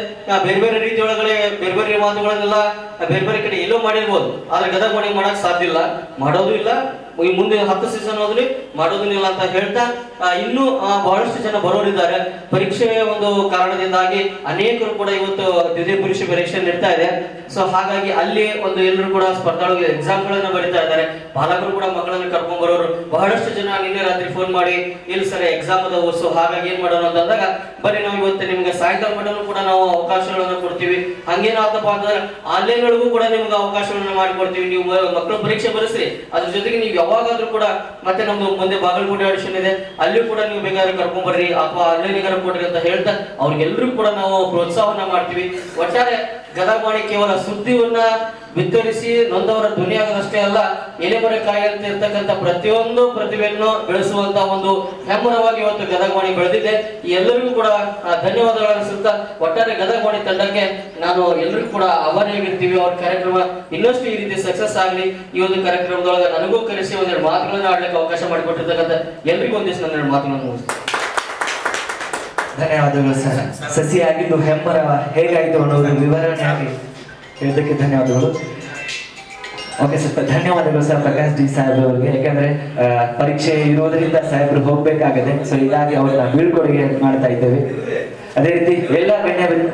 ಬೇರೆ ಬೇರೆ ರೀತಿಯೊಳಗಡೆ ಬೇರೆ ಬೇರೆ ಮಾತುಗಳನ್ನೆಲ್ಲ ಬೇರೆ ಬೇರೆ ಕಡೆ ಎಲ್ಲೋ ಮಾಡಿರ್ಬೋದು, ಆದ್ರೆ ಗದಗ ಮನೆಗೆ ಮಾಡಕ್ ಸಾಧ್ಯ ಇಲ್ಲ, ಮಾಡೋದು ಇಲ್ಲ. ಈ ಮುಂದೆ 10 ಸೀಸನ್ ಹೋದ್ರಿ ಮಾಡೋದಿಲ್ಲ ಅಂತ ಹೇಳ್ತಾ ಇನ್ನೂ ಬಹಳಷ್ಟು ಜನ ಬರೋರಿದ್ದಾರೆ. ಪರೀಕ್ಷೆಯ ಒಂದು ಕಾರಣದಿಂದಾಗಿ ಅನೇಕರು ಕೂಡ ಇವತ್ತು ದ್ವಿತೀಯ ಪರೀಕ್ಷೆ ನೀಡ್ತಾ ಇದೆ. ಸೊ ಹಾಗಾಗಿ ಅಲ್ಲಿ ಒಂದು ಎಲ್ಲರೂ ಕೂಡ ಸ್ಪರ್ಧಾಳುಗಳು ಎಕ್ಸಾಮ್ ಗಳನ್ನ ಬರೀತಾ ಇದ್ದಾರೆ. ಪಾಲಕರು ಕೂಡ ಮಕ್ಕಳನ್ನ ಕರ್ಕೊಂಡ್ ಬರೋರು ಬಹಳಷ್ಟು ಜನ ನಿನ್ನೆ ರಾತ್ರಿ ಫೋನ್ ಮಾಡಿ ಇಲ್ಲ ಸರ್ ಎಕ್ಸಾಮ್ ಅದಾವು, ಸೊ ಹಾಗಾಗಿ ಏನ್ ಮಾಡೋಣ ಅಂತಂದಾಗ ಬರೀ ನಾವು ಇವತ್ತು ನಿಮ್ಗೆ ಸಾಯಂಕಾಲ ಮಟ್ಟನೂ ಕೂಡ ನಾವು ಅವಕಾಶಗಳನ್ನ ಕೊಡ್ತೀವಿ. ಹಂಗೇನಾತಪ್ಪ ಅಂತಂದ್ರೆ ಆನ್ಲೈನ್ ಗಳಿಗೂ ಕೂಡ ನಿಮ್ಗೆ ಅವಕಾಶಗಳನ್ನ ಮಾಡಿಕೊಡ್ತೀವಿ. ನೀವು ಮಕ್ಕಳ ಪರೀಕ್ಷೆ ಬರೆಸ್ರಿ, ಅದ್ರ ಜೊತೆಗೆ ನೀವು ಯಾವಾಗಾದ್ರೂ ಕೂಡ ಮತ್ತೆ ನಮ್ದು ಮುಂದೆ ಬಾಗಲಕೋಟೆ ಆಡಿಷನ್ ಇದೆ, ಅಲ್ಲಿಯೂ ಕೂಡ ನೀವು ಬೇಕಾದ್ರೆ ಕರ್ಕೊಂಡ್ ಬರ್ರಿ ಅಥವಾ ಆನ್ಲೈನ್ ಕೊಡ್ರಿ ಅಂತ ಹೇಳ್ತಾ ಅವ್ರಿಗೆಲ್ಲರಿಗೂ ಕೂಡ ನಾವು ಪ್ರೋತ್ಸಾಹನ ಮಾಡ್ತೀವಿ. ಒಟ್ಟಾರೆ ಗದಗವಾಣಿ ಕೇವಲ ಸುದ್ದಿಯನ್ನ ಬಿತ್ತರಿಸಿ ನೊಂದವರ ಧ್ವನಿಯಾಗದಷ್ಟೇ ಅಲ್ಲ, ಎಲೆಮರೆಕಾಯಿ ಅಂತ ಇರ್ತಕ್ಕಂಥ ಪ್ರತಿಯೊಂದು ಪ್ರತಿಭೆಯನ್ನು ಬೆಳೆಸುವಂತ ಒಂದು ಹೆಮ್ಮರವಾಗಿ ಇವತ್ತು ಗದಗವಾಣಿ ಬೆಳೆದಿದೆ. ಈ ಎಲ್ಲರಿಗೂ ಕೂಡ ಧನ್ಯವಾದಗಳನ್ನು ಸುತ್ತಾ ಒಟ್ಟಾರೆ ಗದಗವಾಣಿ ತಂಡಕ್ಕೆ ನಾನು ಎಲ್ಲರಿಗೂ ಕೂಡ ಆಭಾರಿಯಾಗಿರ್ತೀವಿ. ಅವ್ರ ಕಾರ್ಯಕ್ರಮ ಇನ್ನಷ್ಟು ಈ ರೀತಿ ಸಕ್ಸಸ್ ಆಗಲಿ. ಈ ಒಂದು ಕಾರ್ಯಕ್ರಮದೊಳಗೆ ನನಗೂ ಕರೆಸಿ ಒಂದೆರಡು ಮಾತುಗಳನ್ನ ಆಡ್ಲಿಕ್ಕೆ ಅವಕಾಶ ಮಾಡಿಕೊಟ್ಟಿರ್ತಕ್ಕಂಥ ಎಲ್ರಿಗೂ ಒಂದಿಷ್ಟು ಒಂದೆರಡು ಮಾತುಗಳನ್ನು ಮುಗಿಸ್ತೀನಿ. ಧನ್ಯವಾದಗಳು ಸರ್. ಸಸಿಯಾಗಿದ್ದು ಹೆಮ್ಮರ ಹೇಗಾಯಿತು ಅನ್ನೋದು ವಿವರಣೆಯಾಗಿ ಹೇಳೋದಕ್ಕೆ ಧನ್ಯವಾದಗಳು. ಓಕೆ ಸರ್, ಧನ್ಯವಾದಗಳು ಸರ್ ಪ್ರಕಾಶ್ ಡಿ ಸಾಹೇಬ್ರ ಅವರಿಗೆ. ಯಾಕಂದ್ರೆ ಪರೀಕ್ಷೆ ಇರೋದ್ರಿಂದ ಸಾಹೇಬ್ರು ಹೋಗ್ಬೇಕಾಗದೆ, ಸೊ ಹೀಗಾಗಿ ಅವ್ರನ್ನ ಬೀಳ್ಕೊಡುಗೆ ಮಾಡ್ತಾ ಇದ್ದೇವೆ. ಅದೇ ರೀತಿ ಎಲ್ಲ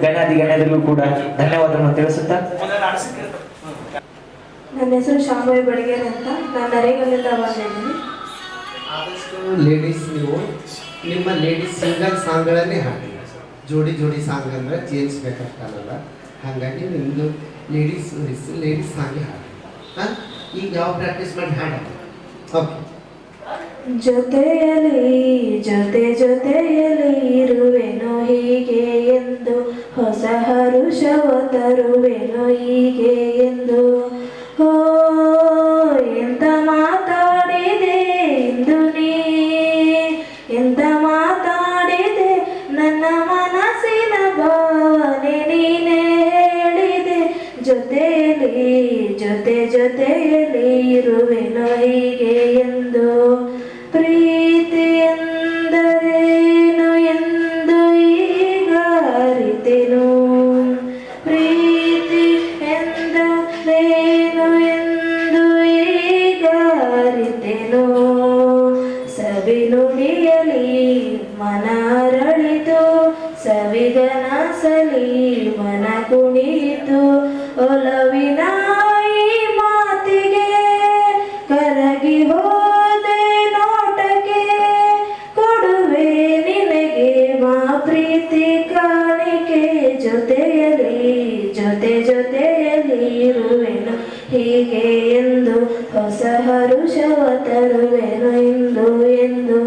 ಗಣ್ಯಾಧಿಗಳಿಗೂ ಕೂಡ ಧನ್ಯವಾದವನ್ನು ತಿಳಿಸುತ್ತಾ ನನ್ನ ಹೆಸರು ಶಾಂಭವಿ ಬಡಿಗೇರ್ ಅಂತ, ನಾನು ನರೇಗಲ್ಲಿಂದ ಬಂದಿದ್ದೀನಿ. ಆದಷ್ಟು ಲೇಡೀಸ್ ನೀವು ನಿಮ್ಮ ಲೇಡೀಸ್ ಸಿಂಗಲ್ ಸಾಂಗ್ಗಳನ್ನೇ ಹಾಡಿ, ಜೋಡಿ ಜೋಡಿ ಸಾಂಗ್ ಅಂದರೆ ಚೇಂಜ್ ಬೇಕಾಗ್ತಾನಲ್ಲ, ಹಾಗಾಗಿ ನಿಮ್ಮದು ಲೇಡೀಸ್ ಸಾಂಗೇ ಹಾಡಿ. ಹಾಂ, ಈಗ ಯಾವ ಪ್ರಾಕ್ಟೀಸ್ ಮಾಡಿ ಹಾಡಿ. ಓಕೆ. ಜೊತೆಯಲ್ಲಿ ಜೊತೆಯಲ್ಲಿ ಇರುವೆನು ಹೀಗೆ ಎಂದು, ಹೊಸ ಹರುಷವ ತರುವೆನು ಹೀಗೆ ಎಂದು. ಹೋ ಎಂತ ಮಾತಾಡಿದೆ ಇಂದು ನೀ, ಎಂತ ಮಾತಾಡಿದೆ ನನ್ನ ಮನಸ್ಸಿನ ಭಾವನೆ ನೀನೇ ಹೇಳಿದೆ. ಜೊತೆಯಲ್ಲಿ ಇರುವೆನು ಹೀಗೆ ಎಂದು. ಪ್ರೀತಿ ಎಂದರೇನು ಎಂದು ಈಗ ಅರಿತೆನು, ಪ್ರೀತಿ ಎಂದರೇನು ಎಂದು ಈಗ ಅರಿತೆನು. ಸವಿನುಡಿಯಲಿ ಮನ ಅರಳಿತು, ಸವಿಗನಸಲಿ ಮನ ಕುಣಿಯಿತು. ಒಲವಿನ ಈ ಮಾತಿಗೆ ಕರಗಿ ಹೋದೆ ನೋಟಕ್ಕೆ, ಕೊಡುವೆ ನಿನಗೆ ಮಾ ಪ್ರೀತಿ ಕಾಣಿಕೆ. ಜೊತೆಯಲ್ಲಿ ಇರುವೆನು ಹೀಗೆ ಎಂದು, ಹೊಸ ಹರುಷವ ತರುವೆನು ಎಂದು.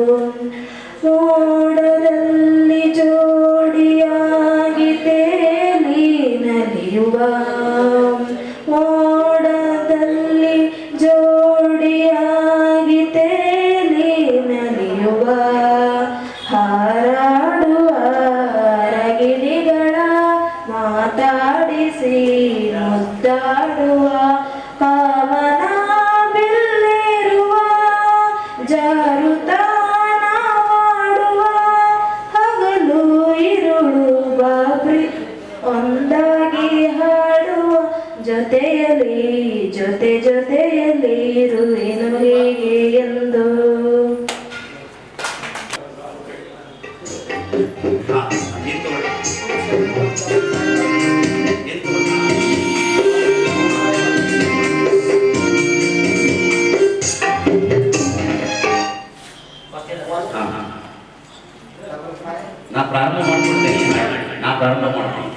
ಮೋಡದಲ್ಲಿ ಜೋಡಿಯಾಗಿ ತೇಲಿ ನಲಿಯುವ, ಮೋಡದಲ್ಲಿ ಜೋಡಿಯಾಗಿ ತೇಲಿ ನಲಿಯುವ. ಹಾರಾಡುವ ರಗಿಣಿಗಳ ಮಾತಾಡಿಸಿ ಮುದ್ದಾಡುವ, ಕಾಮನ ಬಿಲ್ಲಿರುವ ಜಾರುತಾನ ಮಾಡುವ. ಹಗಲು ಇರುಳು ಬಾಬ್ರಿ ಒಂದಾಗಿ ಹಾಡುವ. ಜೊತೆಯಲ್ಲಿ ಇರುವೆನು ಹೀಗೆ ಎಂದು. ನಾ ಪ್ರಾರಂಭ ಮಾಡ್ತೀನಿ.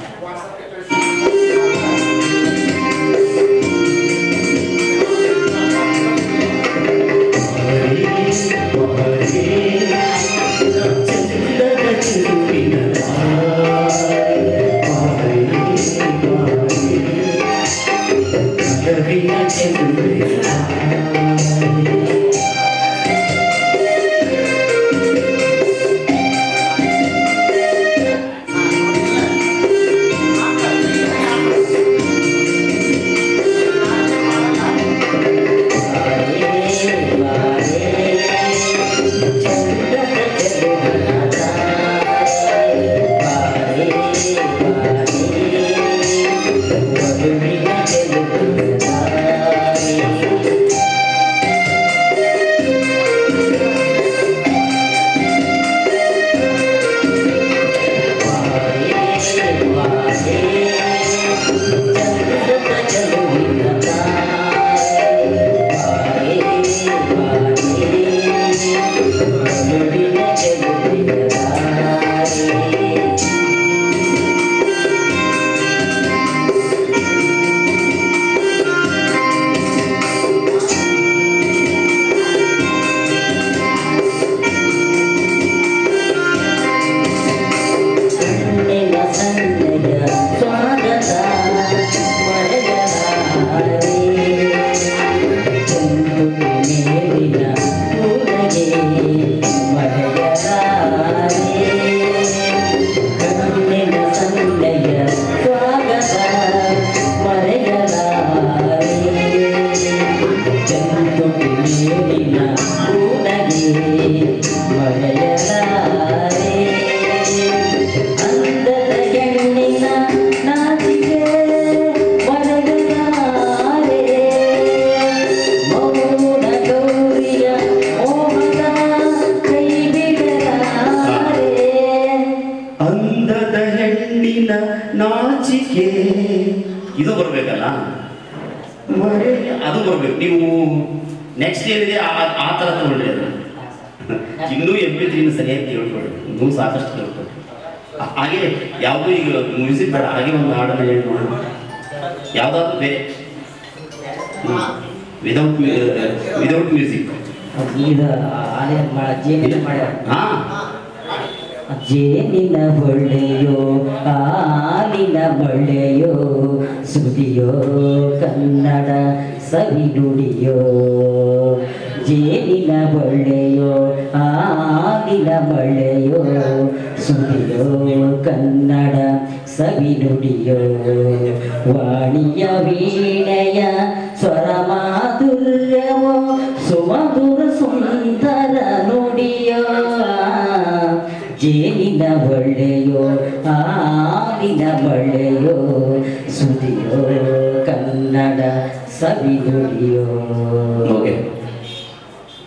ಮರೆಯಲಾರೆ ಅಂದದ ಹೆಣ್ಣಿನ ನಾಚಿಕೆ ಮರೆಯಲಾರೆ ಮೌನ ಗೌರಿಯ ಮೋಹದ ಕೈ ಬಿಡಲಾರೆ ಅಂದದ ಹೆಣ್ಣಿನ ನಾಚಿಕೆ ಇದು ಬರ್ಬೇಕಲ್ಲ ಮರೆ ಅದು ಬರ್ಬೇಕು. ನೀವು ನೆಕ್ಸ್ಟ್ ಏನಿದೆ ಆ ಥರ ತಗೊಳ್ರಿ ಅದು. ಇನ್ನೂ MP3 ಸರಿಯಾಗಿ ಕೇಳ್ಕೊಳ್ರಿ, ಇನ್ನೂ ಸಾಕಷ್ಟು ಕೇಳ್ಕೊಳ್ರಿ. ಹಾಗೆ ಯಾವುದೂ ಈಗ ಮ್ಯೂಸಿಕ್ ಬೇಡ, ಹಾಗೆ ಒಂದು ಹಾಡನ್ನು ಹೇಳಿ ನೋಡಿ, ಯಾವುದಾದ್ರು ಬೇರೆ ವಿದೌಟ್ ಮ್ಯೂಸಿಕ್. ಇದು ಆಲಯ ಜೇನಿನ ಮಾಡ್ಯಾರ ಹಾಂ ಜೇನಿನ ಬಳ್ಳೆಯೋ ಹಾಲಿನ ಬಳ್ಳೆಯೋ ಸುದಿಯೋ ಕನ್ನಡ ಸವಿ ನುಡಿಯೋ ಜೇನಿನ ಬಳ್ಳೆಯೋ ಹಾಲಿನ ಬಳ್ಳೆಯೋ ಸುದಿಯೋ ಕನ್ನಡ ಸವಿ ನುಡಿಯೋ ವಾಣಿಯ ವೀಣೆಯ ಸ್ವರ ಮಾಧುರ್ಯವೋ ಸುಮಧುರ ಸುಂದರ ನುಡಿಯೋ ಜೇನಿನ ಬಳ್ಳೆಯೋ ಹಾಲಿನ ಬಳ್ಳೆಯೋ ಸುದಿಯೋ ಕನ್ನಡ ಸವಿ ನುಡಿಯೋ. ಓಕೆ,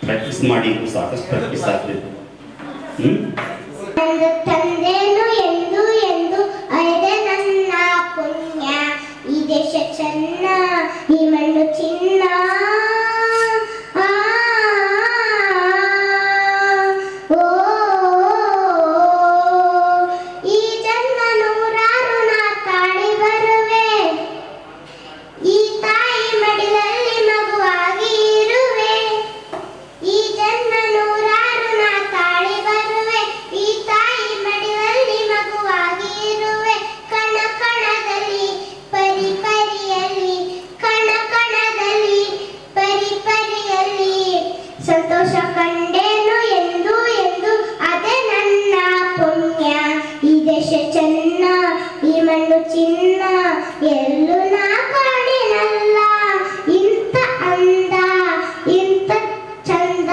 ಪ್ರಾಕ್ಟೀಸ್ ಮಾಡಿ, ಸಾಕಷ್ಟು ಪ್ರಾಕ್ಟೀಸ್ ಆಗ್ತದೆ. ತಂದೆನು ಎಂದು ಎಂದು ಅರೆದೆ ನನ್ನ ಪುಣ್ಯ, ಈ ದೇಶ ಚೆನ್ನ, ಈ ಮಣ್ಣು ಚಿನ್ನ. ಈ ಜನ್ಮ ನೂರಾರು ನಾ ತಾಳಿ ಬರುವೆ, ಈ ತಾಯಿ ಮಡಿಲಲ್ಲಿ ಮಗುವಾಗಿ ಇರುವೆ. ಈ ಜನ್ಮ ನೂರಾರು ನಾ ತಾಳಿ ಬರುವೆ, ಈ ತಾಯಿ ಮಡಿಲಲ್ಲಿ ಮಗುವಾಗಿ ಇರುವೆ. ಕಣ ಕಣದಲ್ಲಿ ಪರಿ ಪರಿಯಲ್ಲಿ, ಕಣ ಕಣದಲ್ಲಿ ಪರಿ ಪರಿಯಲ್ಲಿ ಸಂತೋಷ ಕಂಡೇನು ಎಂದು ಎಂದು ಅದೇ ನನ್ನ ಪುಣ್ಯ. ಈ ದೇಶ ಚೆನ್ನ, ಈ ಮಣ್ಣು ಚಿನ್ನ, ಎಲ್ಲೂ ನಾ ಕಾಣಿನಲ್ಲ ಇಂಥ ಅಂದ ಇಂಥ ಚಂದ.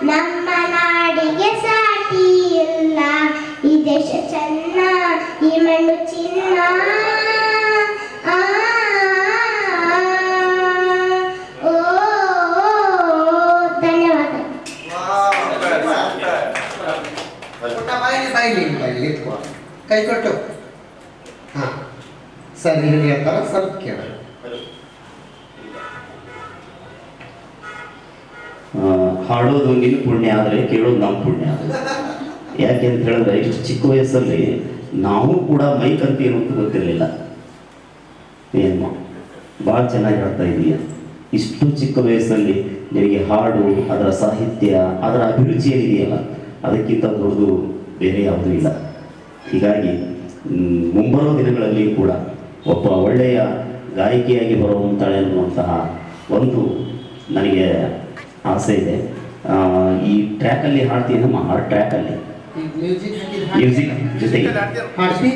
ನಮ್ಮ ನಾಡಿಗೆ ಸಾಟಿ ಇಲ್ಲ, ಈ ದೇಶ ಚೆನ್ನ, ಈ ಮಣ್ಣು ಚಿನ್ನ. ಆ, ಓ, ಧನ್ಯವಾದ. ಬಾಯಿಲಿ ಇಟ್ಕೋ, ಕೈ ಕೊಟ್ಟು. ಹಾಂ ಸರಿ, ಹೇಳ್ತಾರ ಸ್ವಲ್ಪ ಕೇಳ. ಹಾಡೋದು ನಿನ್ನ ಪುಣ್ಯ ಆದರೆ ಕೇಳೋದು ನಮ್ಮ ಪುಣ್ಯ. ಯಾಕೆ ಅಂತ ಹೇಳಿದ್ರೆ ಇಷ್ಟು ಚಿಕ್ಕ ವಯಸ್ಸಲ್ಲಿ ನಾವು ಕೂಡ ಮೈಕ್ ಅಂತ ಏನು ಅಂತ ಗೊತ್ತಿರಲಿಲ್ಲ. ಏನು ಭಾಳ ಚೆನ್ನಾಗಿ ಹಾಡ್ತಾ ಇದೀಯ. ಇಷ್ಟು ಚಿಕ್ಕ ವಯಸ್ಸಲ್ಲಿ ನಿನಗೆ ಹಾಡು, ಅದರ ಸಾಹಿತ್ಯ, ಅದರ ಅಭಿರುಚಿ ಏನಿದೆಯಲ್ಲ, ಅದಕ್ಕಿಂತ ದೊಡ್ಡದು ಬೇರೆ ಯಾವುದೂ ಇಲ್ಲ. ಹೀಗಾಗಿ ಮುಂಬರೋ ದಿನಗಳಲ್ಲಿ ಕೂಡ ಒಬ್ಬ ಒಳ್ಳೆಯ ಗಾಯಕಿಯಾಗಿ ಬರುವಂತಾಳೆ ಅನ್ನುವಂತಹ ಒಂದು ನನಗೆ ಆಸೆ ಇದೆ. ಈ ಟ್ರ್ಯಾಕಲ್ಲಿ ಹಾಡ್ತೀನಮ್ಮ, ಆ ಟ್ರ್ಯಾಕಲ್ಲಿ ಮ್ಯೂಸಿಕ್ ಜೊತೆಗೆ ಹಾಡ್ತಿ.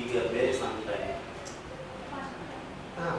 ಈಗ ಬೇರೆ ಸಾಂಗ್ ಇದೆ. ಹಾಂ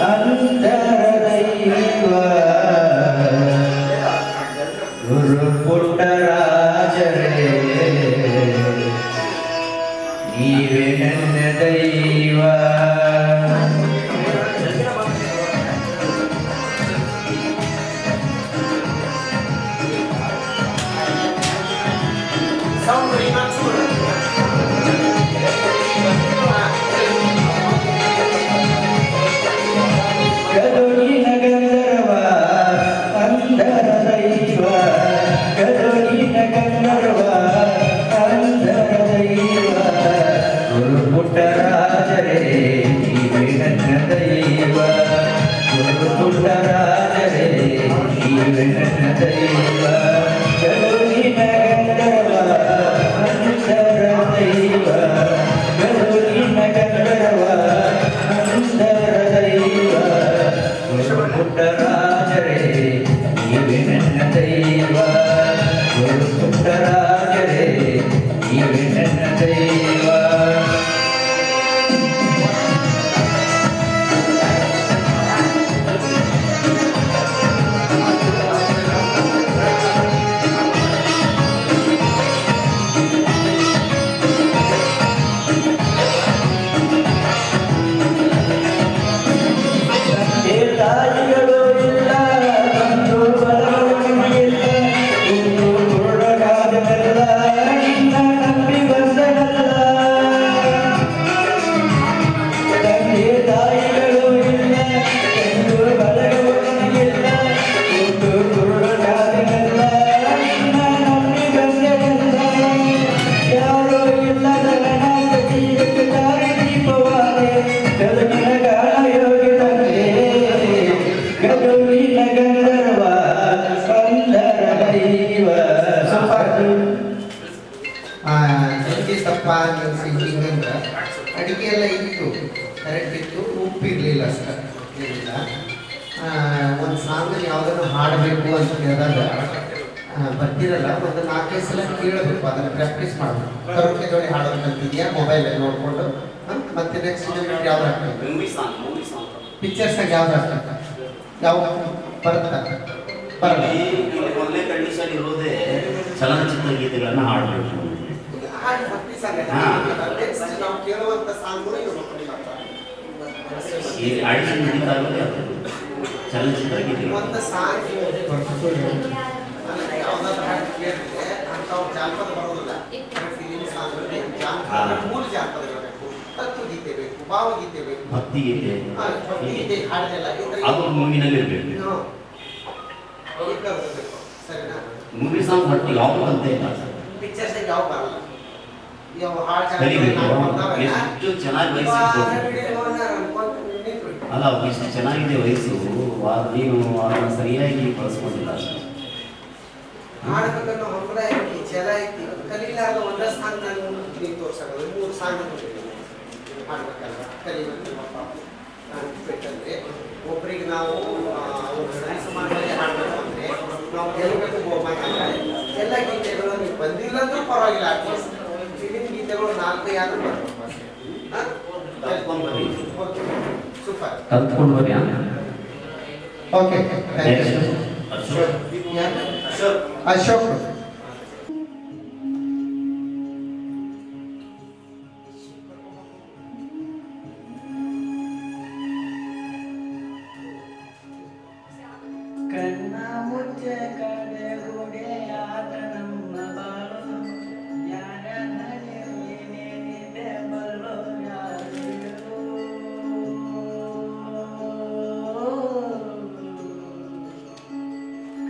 ಅಂತರದೈವ ಗುರು ಪುಟ್ಟರಾಜರೇ ನೀವೇ ನನ್ನ ದೈವ. ಗದುಗಿನ ಗಂಧರ್ವ ಅಂಧರ ದೈವ, ಗದುಗಿನ ಗಂಧರ್ವ ಅಂಧರ ದೈವ, ಗುರು ಪುಟ್ಟರಾಜರೇ ನೀವೇ ನನ್ನ ದೈವ, ಗುರು ಪುಟ್ಟರಾಜರೇ ನೀವೇ ನನ್ನ ದೈವ. ಗದುಗಿನ ಗಂಧರ್ವ ಅಂಧರ ದೈವ, ಗದುಗಿನ ಗಂಧರ್ವ ಅಂಧರ ದೈವ, ಗುರು ಪುಟ್ಟರಾಜರೇ ನೀವೇ ನನ್ನ ದೈವ, ಗುರು ಪುಟ್ಟರಾಜರೇ ನೀವೇ ನನ್ನ ದೈವ. ತಾಯಿಗಳು ಇಲ್ಲ, ಬಂಧು ಬಳಗಗಳು ಇಲ್ಲ, ಹುಟ್ಟು ಹುಡುಗಾದವರೆಲ್ಲ ನಿನ್ನ ನಂಬಿ ಬಂದನಲ್ಲ. ತಂದೆ ತಾಯಿಗಳು ಇಲ್ಲ, ಬಂಧು ಬಳಗಗಳು ಇಲ್ಲ, ಹುಟ್ಟು ಹುಡುಗಾದವರೆಲ್ಲ ನಿನ್ನ ನಂಬಿ ಬಂದನಲ್ಲ. ಯಾರೋ ಇಲ್ಲದ ನನ್ನ ಜೀವಕ್ಕೆ ದಾರಿ ದೀಪವಾದೆ, ಗದಗಿನ ಗಾನ ಯೋಗಿ ತಂದೆ, ಗದುಗಿನ ಗಂಧರ್ವ ಅಂಧರ ದೈವ. ಹೆಂಗಿತ್ತಪ್ಪ ನೀವು ಸಿಂಗಿಂಗ್ ಅಂದ್ರೆ ಅಡಿಗೆ ಎಲ್ಲ ಇತ್ತು, ಕರೆಕ್ಟ್ ಇತ್ತು, ಉಪ್ಪಿರಲಿಲ್ಲ ಅಷ್ಟ ಇರಲಿಲ್ಲ. ಒಂದು ಸಾಂಗ್ ಯಾವುದನ್ನು ಹಾಡಬೇಕು ಅಂತ ಹೇಳಿದಾಗ ಬರ್ತಿರಲ್ಲ, ಒಂದು 4-5 ಸಲ ಕೇಳಬೇಕು, ಅದನ್ನು ಪ್ರಾಕ್ಟೀಸ್ ಮಾಡಬೇಕು. ಕರೋಕೆ ಜೋಡಿ ಹಾಡೋದು ಕಲ್ತಿದ್ಯಾ ಮೊಬೈಲಲ್ಲಿ ನೋಡಿಕೊಂಡು. ಮತ್ತೆ ನೆಕ್ಸ್ಟ್ ಯಾವ್ದು ಹಾಕ್ಬೇಕು, ಪಿಕ್ಚರ್ಸ್ನಾಗ ಯಾವ್ದು ಹಾಕ್ಬೇಕು, ಯಾವ ಬರುತ್ತಾ ಬರಲ್ಲ. ಮೊದಲೇ ಕಂಡೀಷನ್ ಇರೋದೇ ಚಲನಚಿತ್ರ ಗೀತೆಗಳನ್ನ ಹಾಡಬೇಕು. ಹಾಡು ಭಕ್ತಿ ಸಾಂಗ್ ನೆಕ್ಸ್ಟ್ ನಾವು ಕೇಳುವಂಥ ಸಾಂಗ್ಗಳು ಇವರು ಈ ಆಡಿಷನ್ ನಡೀತಾಗಲೇ ಅದು ಚಲನಚಿತ್ರ ಗೀತೆಗಳು. ಒಂದು ಸಾಂಗ್ ಯಾವ್ದಾದ್ರು ಹಾಡು ಕೇಳಿದ್ರೆ ಅಂಥವ್ರು ಜಾನಪದ ಬರೋದಿಲ್ಲ. ಫಿಲಿಮ್ ಸಾಂಗ್ ಜಾನಪದ, ಮೂಲ ಜಾನಪದಗಳು ಬೇಕು, ತತ್ವಗೀತೆ ಬೇಕು, ಭಾವಗೀತೆ ಬೇಕು, ಭಕ್ತಿ ಗೀತೆ ಭಕ್ತಿಗೀತೆ ಹಾಡಿದೆಲ್ಲ ಅದು ಮೂವಿನಲ್ಲಿ ಇರಬೇಕು. ಸರಿನಾ? ಮೂವಿ ಸಾಂಗ್ ಬಟ್ ಯಾವುದು ಅಂತ ಇಲ್ಲ, ಪಿಕ್ಚರ್ಸ್ ಯಾವ ಬರಲ್ಲ, ಯಾವ ಹಾಡು ಕಲಿಬೇಕು. ಎಷ್ಟು ಚೆನ್ನಾಗಿ ವಯಸ್ಸು ಅಲ್ಲ, ಎಷ್ಟು ಚೆನ್ನಾಗಿದೆ ವಯಸ್ಸು, ನೀನು ಅದನ್ನು ಸರಿಯಾಗಿ ಬಳಸ್ಕೊಂಡಿಲ್ಲ ಅಷ್ಟೇ. ಹಾಡಬೇಕನ್ನೋ ಹಂಬಲ ಐತಿ, ಛಲ ಐತಿ, ಕಲೀಲಾರ್ದ ಒಂದೇ ಸಾಂಗ್ ನಾನು ನೀವು ತೋರ್ಸೋದು 3 ಸಾಂಗ್ ಹಾಡ್ಬೇಕಲ್ಲ, ಕಲಿಬೇಕು. ಬಿಟ್ಟಂದ್ರೆ ಒಬ್ಬರಿಗೆ ನಾವು ಸಮಾಜದಲ್ಲಿ ಹಾಡಬೇಕು ಅಂದರೆ ನಾವು ಗೆಲ್ಲಬೇಕು ಬಹುಮಾನ. ಎಲ್ಲ ಗೀತೆಗಳು ನೀವು ಬಂದಿಲ್ಲ ಅಂದ್ರೂ ಪರವಾಗಿಲ್ಲ, ಅಟ್ಲೀಸ್ಟ್ ಫಿಲಿಮ್ ಗೀತೆಗಳು 4 ಯಾರು ಬರಬೇಕು. ಸೂಪರ್, ಕಲ್ತ್ಕೊಂಡು ಬನ್ನಿ. ಓಕೆ, ಅಶೋಕ್. ಕಣ್ಣ ಮುಚ್ಚೆ ಕಡೆ ಗುಡೆ ಆಟ ನಮ್ಮ ಬಾಳು, ಯಾರ ಏನೇನಿದೆ ಬಲ್ಲೋ ಯಾರು.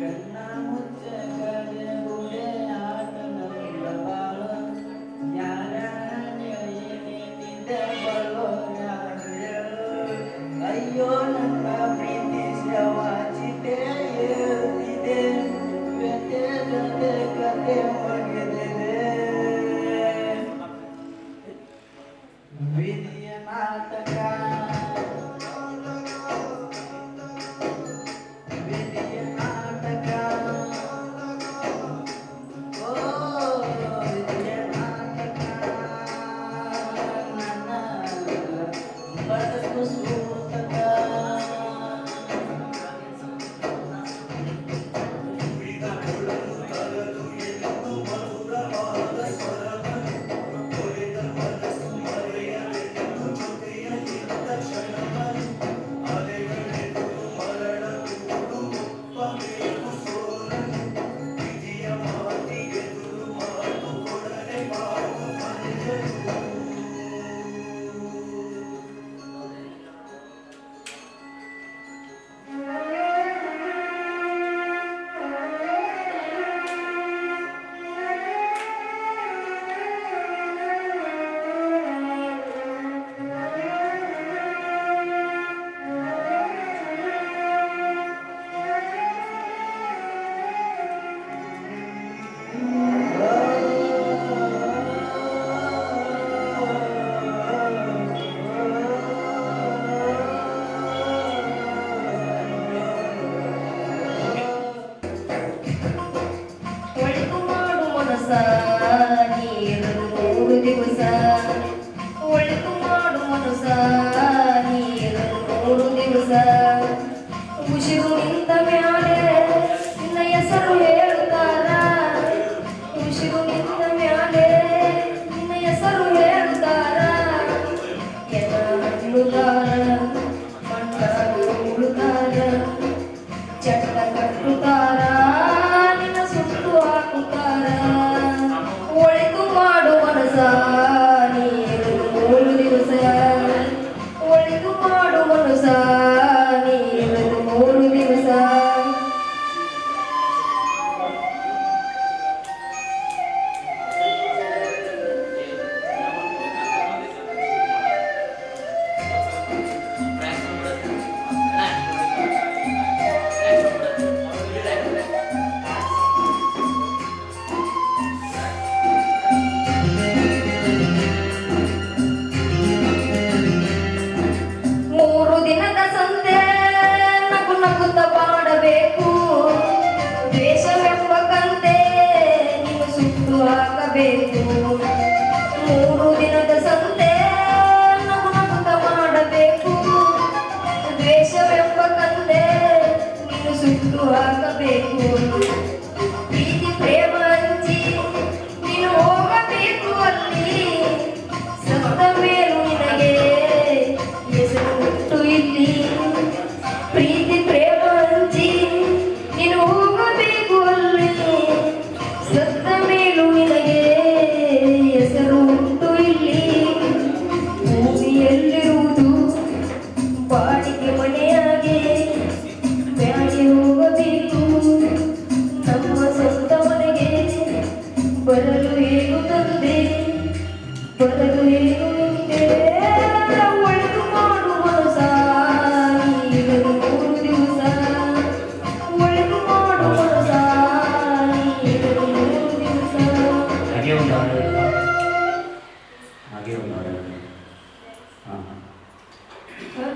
ಕಣ್ಣ ಮುಚ್ಚೆ ಕಡೆ ಗುಡೆ ಆಟ ನಮ್ಮ ಬಾಳು, ಯಾರ ಏನೇನಿದೆ ಬಲ್ಲೋ ಯಾರು. ಅಯ್ಯೋ ನನ್ನ ಪ್ರೀತಿ ಶವಾಚಿತೆ ಏರಿದೆ, ವ್ಯಥೆ ಜೊತೆ ಕತೆ ಮುಗಿದಿದೆ. ವಿಧಿಯ ನಾಟಕ, ವಿಧಿಯ ನಾಟಕ, ಓ ವಿಧಿಯ ನಾಟಕ. ನನ್ನ ಬದುಕು ಸೂತಕ,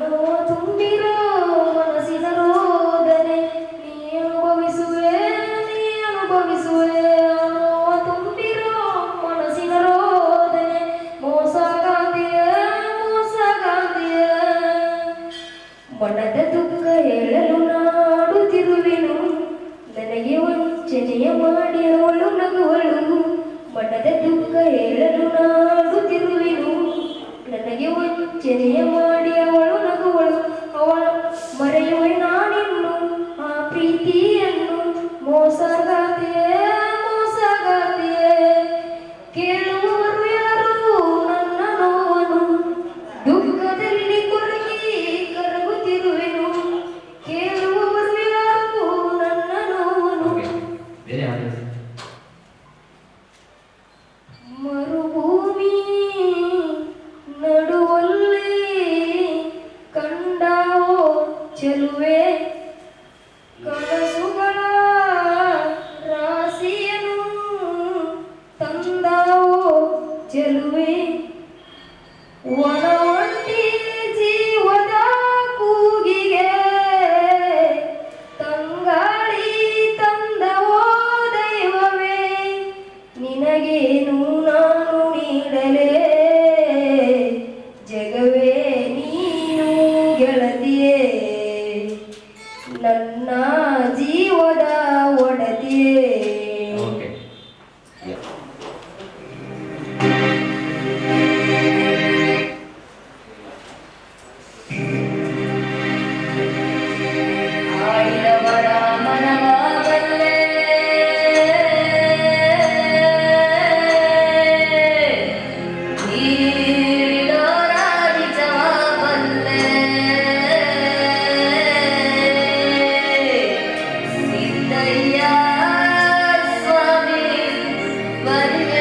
ನೋವ ತುಂಬಿರೋ ಮನಸ್ಸಿನ ರೋದನೆ ನೀ ಅನುಭವಿಸುವೆ ನೋವ ತುಂಬಿರೋ ಮನಸ್ಸಿನ ರೋದನೆ ಮೋಸಗಾಂತಿಯ ಮನದ ದುಃಖ ಹೇಳಲು ನಾಡುತ್ತಿರುವೆನು ನನಗೆ ವಂಚನೆಯ ಮಾಡಿ ಅವಳು ನಗುವಳು ಮನದ ದುಃಖ ಹೇಳಲು ನಾಡುತ್ತಿರುವೆನು ನನಗೆ ವಂಚನೆಯ ಮಾಡಿ ಅವಳು ನಗುವಳು ಅವಳ ಮರೆಯುವೆ ನಾನಿನ್ನು ಆ ಪ್ರೀತಿಯನ್ನು ಮೋಸಗಾತಿಯೇ ಕೇಳುವವರು ಯಾರು ನನ್ನ ನೋವನು ದುಃಖದಲ್ಲಿ ಕೊರಗಿ ಕರಗುತ್ತಿರುವೆನು ಕೇಳುವವರು ಯಾರು ನನ್ನ ನೋವನು ಮರುಭೂಮಿ ನಡುವಲ್ಲಿ ಕಂಡಾವೋ ಚೆಲುವೆ ಕನಸುಗಳ ರಾಶಿಯನು ತಂದಾವೋ ಚೆಲುವೆ ಒಣ ಒಂಟಿ ಜೀವದ ಕೂಗಿಗೆ ತಂಗಾಳಿ ತಂದವೋ ದೈವವೇ ನಿನಗೇನು ನಾನು ನೀಡಲೇ ಜಗವೇ ನೀನು ಗೆಳತಿಯೇ ನನ್ನ ಜೀವದ ಒಡತಿಯೇ ಆಡಿದವರ ಮನವ ಬಲ್ಲೆ ನೀಡಿದವರ ನಿಜವ ಬಲ್ಲೆ ಸಿದ್ದಯ್ಯ ಸ್ವಾಮಿ ವರ್ಯ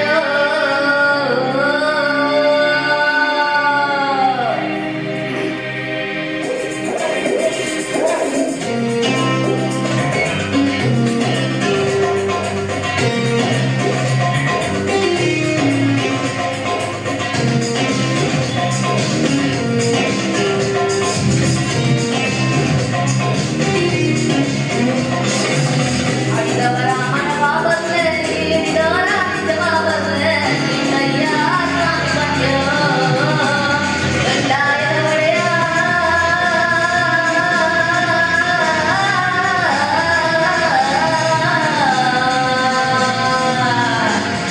ಆಡಿದವರ ಮನವ ಬಲ್ಲೆ ನೀಡಿದವರ ನಿಜವ ಬಲ್ಲೆ ಸಿದ್ದಯ್ಯ ಸ್ವಾಮಿ ವರ್ಯ ಗಂಡಾಯದ ಒಡೆಯ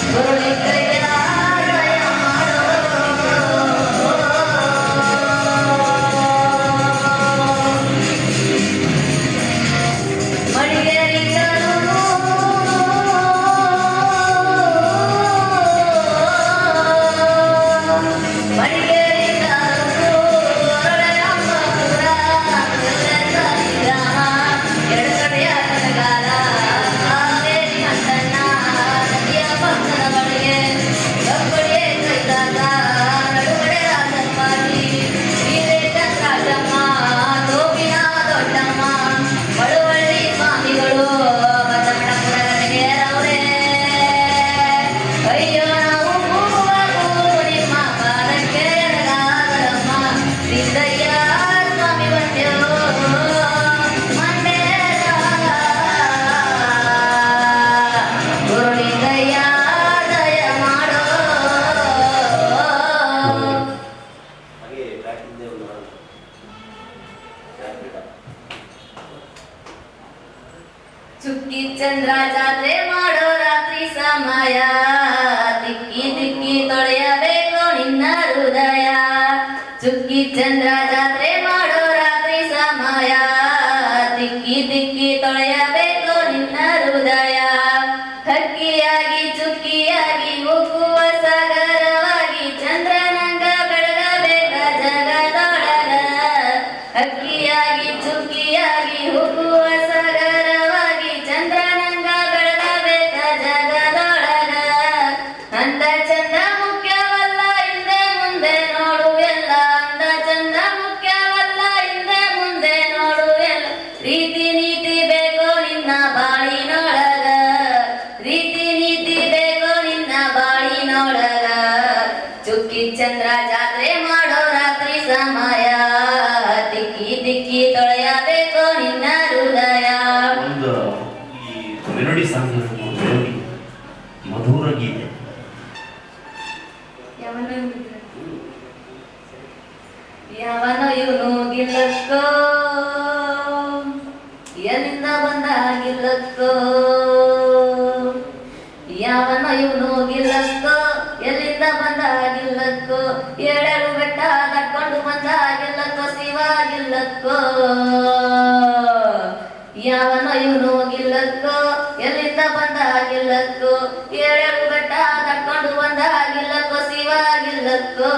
ಗುರುಲಿಂಗಯ್ಯ ದಯ ಮಾಡೋ ಮಡಿಗೇರಿಗಳು ಮಡಿಗೇರಿಗಳು ಒರಳಮ್ಮ ಪುರ ಗ್ರಾಮ ಎಡಗಡೆಯ ಕನಗಾಲ ಕಾವೇರಿ ಮಂಡಣ್ಣ ನದಿಯ ಪಕ್ಕದ ಬಳಿಗೆ ಕಬ್ಬಡಿಯೇ ಕೈದಾಗ ನಡುಗಡೆ ರಾಜಪ್ಪಾಜಿ ವೀರೇಶರಾಜಮ್ಮ ಗೋಪಿನ ದೊಡ್ಡಮ್ಮ ಮಳುವಳ್ಳಿ ಸ್ವಾಮಿಗಳು ಬಸವಣ್ಣಪುರವರೇ ಅಯ್ಯೋ ನಾವು ಹೋಗುವಾಗೂ ನಿಮ್ಮ ಪಾದಕ್ಕೆ ಎಡಗಾಗಲಮ್ಮ ಸಿದ್ದಯ್ಯ ಸ್ವಾಮಿ ಬಂದ್ಯೋ ಮಂಡ್ಯದ ಗುರುಲಿಂಗಯ್ಯ ದಯ ಮಾಡೋ ಚುಕ್ಕಿ ಚಂದ್ರ ಜಾತ್ರೆ ಮಾಡೋ ರಾತ್ರಿ ಸಮಯ ದಿಕ್ಕಿ ದಿಕ್ಕಿ ತೊಳೆಯಬೇಕು ನಿನ್ನ ಹೃದಯ ಚುಕ್ಕಿ ಚಂದ್ರ ಜಾತ್ರೆ ಮಾಡೋ ರಾತ್ರಿ ಸಮಯ ದಿಕ್ಕಿ ದಿಕ್ಕಿ ತೊಳೆಯಬೇಕು ನಿನ್ನ ಹೃದಯ ಹಕ್ಕಿಯಾಗಿ ಚುಕ್ಕಿಯಾಗಿ ಉಕ್ಕುವ ಸಾಗರವಾಗಿ ಚಂದ್ರನಂಗ ಬೆಳಗಬೇಕ ಜಗದೊಳಗ ಹಕ್ಕಿಯಾಗಿ ಚುಕ್ಕಿಯಾಗಿ ಉಕ್ಕುವ ಸಾಗರವಾಗಿ ಚಂದ್ರನಂಗ ಬೆಳಗಬೇಕ ಜಗದೊಳಗ ಅಂದ ಚಂದ ಮುಖ್ಯವಲ್ಲ ಹಿಂದೆ ಮುಂದೆ ನೋಡು ಎಲ್ಲ ಅಂದ ಚಂದ ಮುಖ್ಯವಲ್ಲ ತಿಕ್ಕಿ ತಿಕ್ಕಿ ತೊಳೆಯಬೇಕು ನಿನ್ನ ಹೃದಯ. ಒಂದು ಈ ಮೆಲೋಡಿ ಸಾಂಗ್ ಮೆಲೋಡಿ ಮಧುರ ಗೀತೆ. ಯಾವನೋ ಇವನು ಗಿಲ್ಲಕ್ಕೋ ಎಲ್ಲಿಂದ ಬಂದ ಗಿಲ್ಲಕ್ಕೋ. ಯಾವನೋ ಇವನು ಗಿಲ್ಲಕ್ಕೋ ಎಲ್ಲಿಂದ ಬಂದ ಗಿಲ್ಲಕ್ಕೋ. ಏಳೇಳು ಬೆಟ್ಟ ತಟ್ಕೊಂಡು ಬಂದ ಗಿಲ್ಲಕ್ಕೋ ಶಿವ ಗಿಲ್ಲಕ್ಕೋ. ಯಾವನೋ ಇವನು ಗಿಲ್ಲಕ್ಕೋ ಎಲ್ಲಿಂದ ಬಂದ ಗಿಲ್ಲಕ್ಕೋ. ಏಳೇಳು ಬೆಟ್ಟ ತಟ್ಕೊಂಡು ಬಂದ ಗಿಲ್ಲಕ್ಕೋ ಶಿವ ಗಿಲ್ಲಕ್ಕೋ.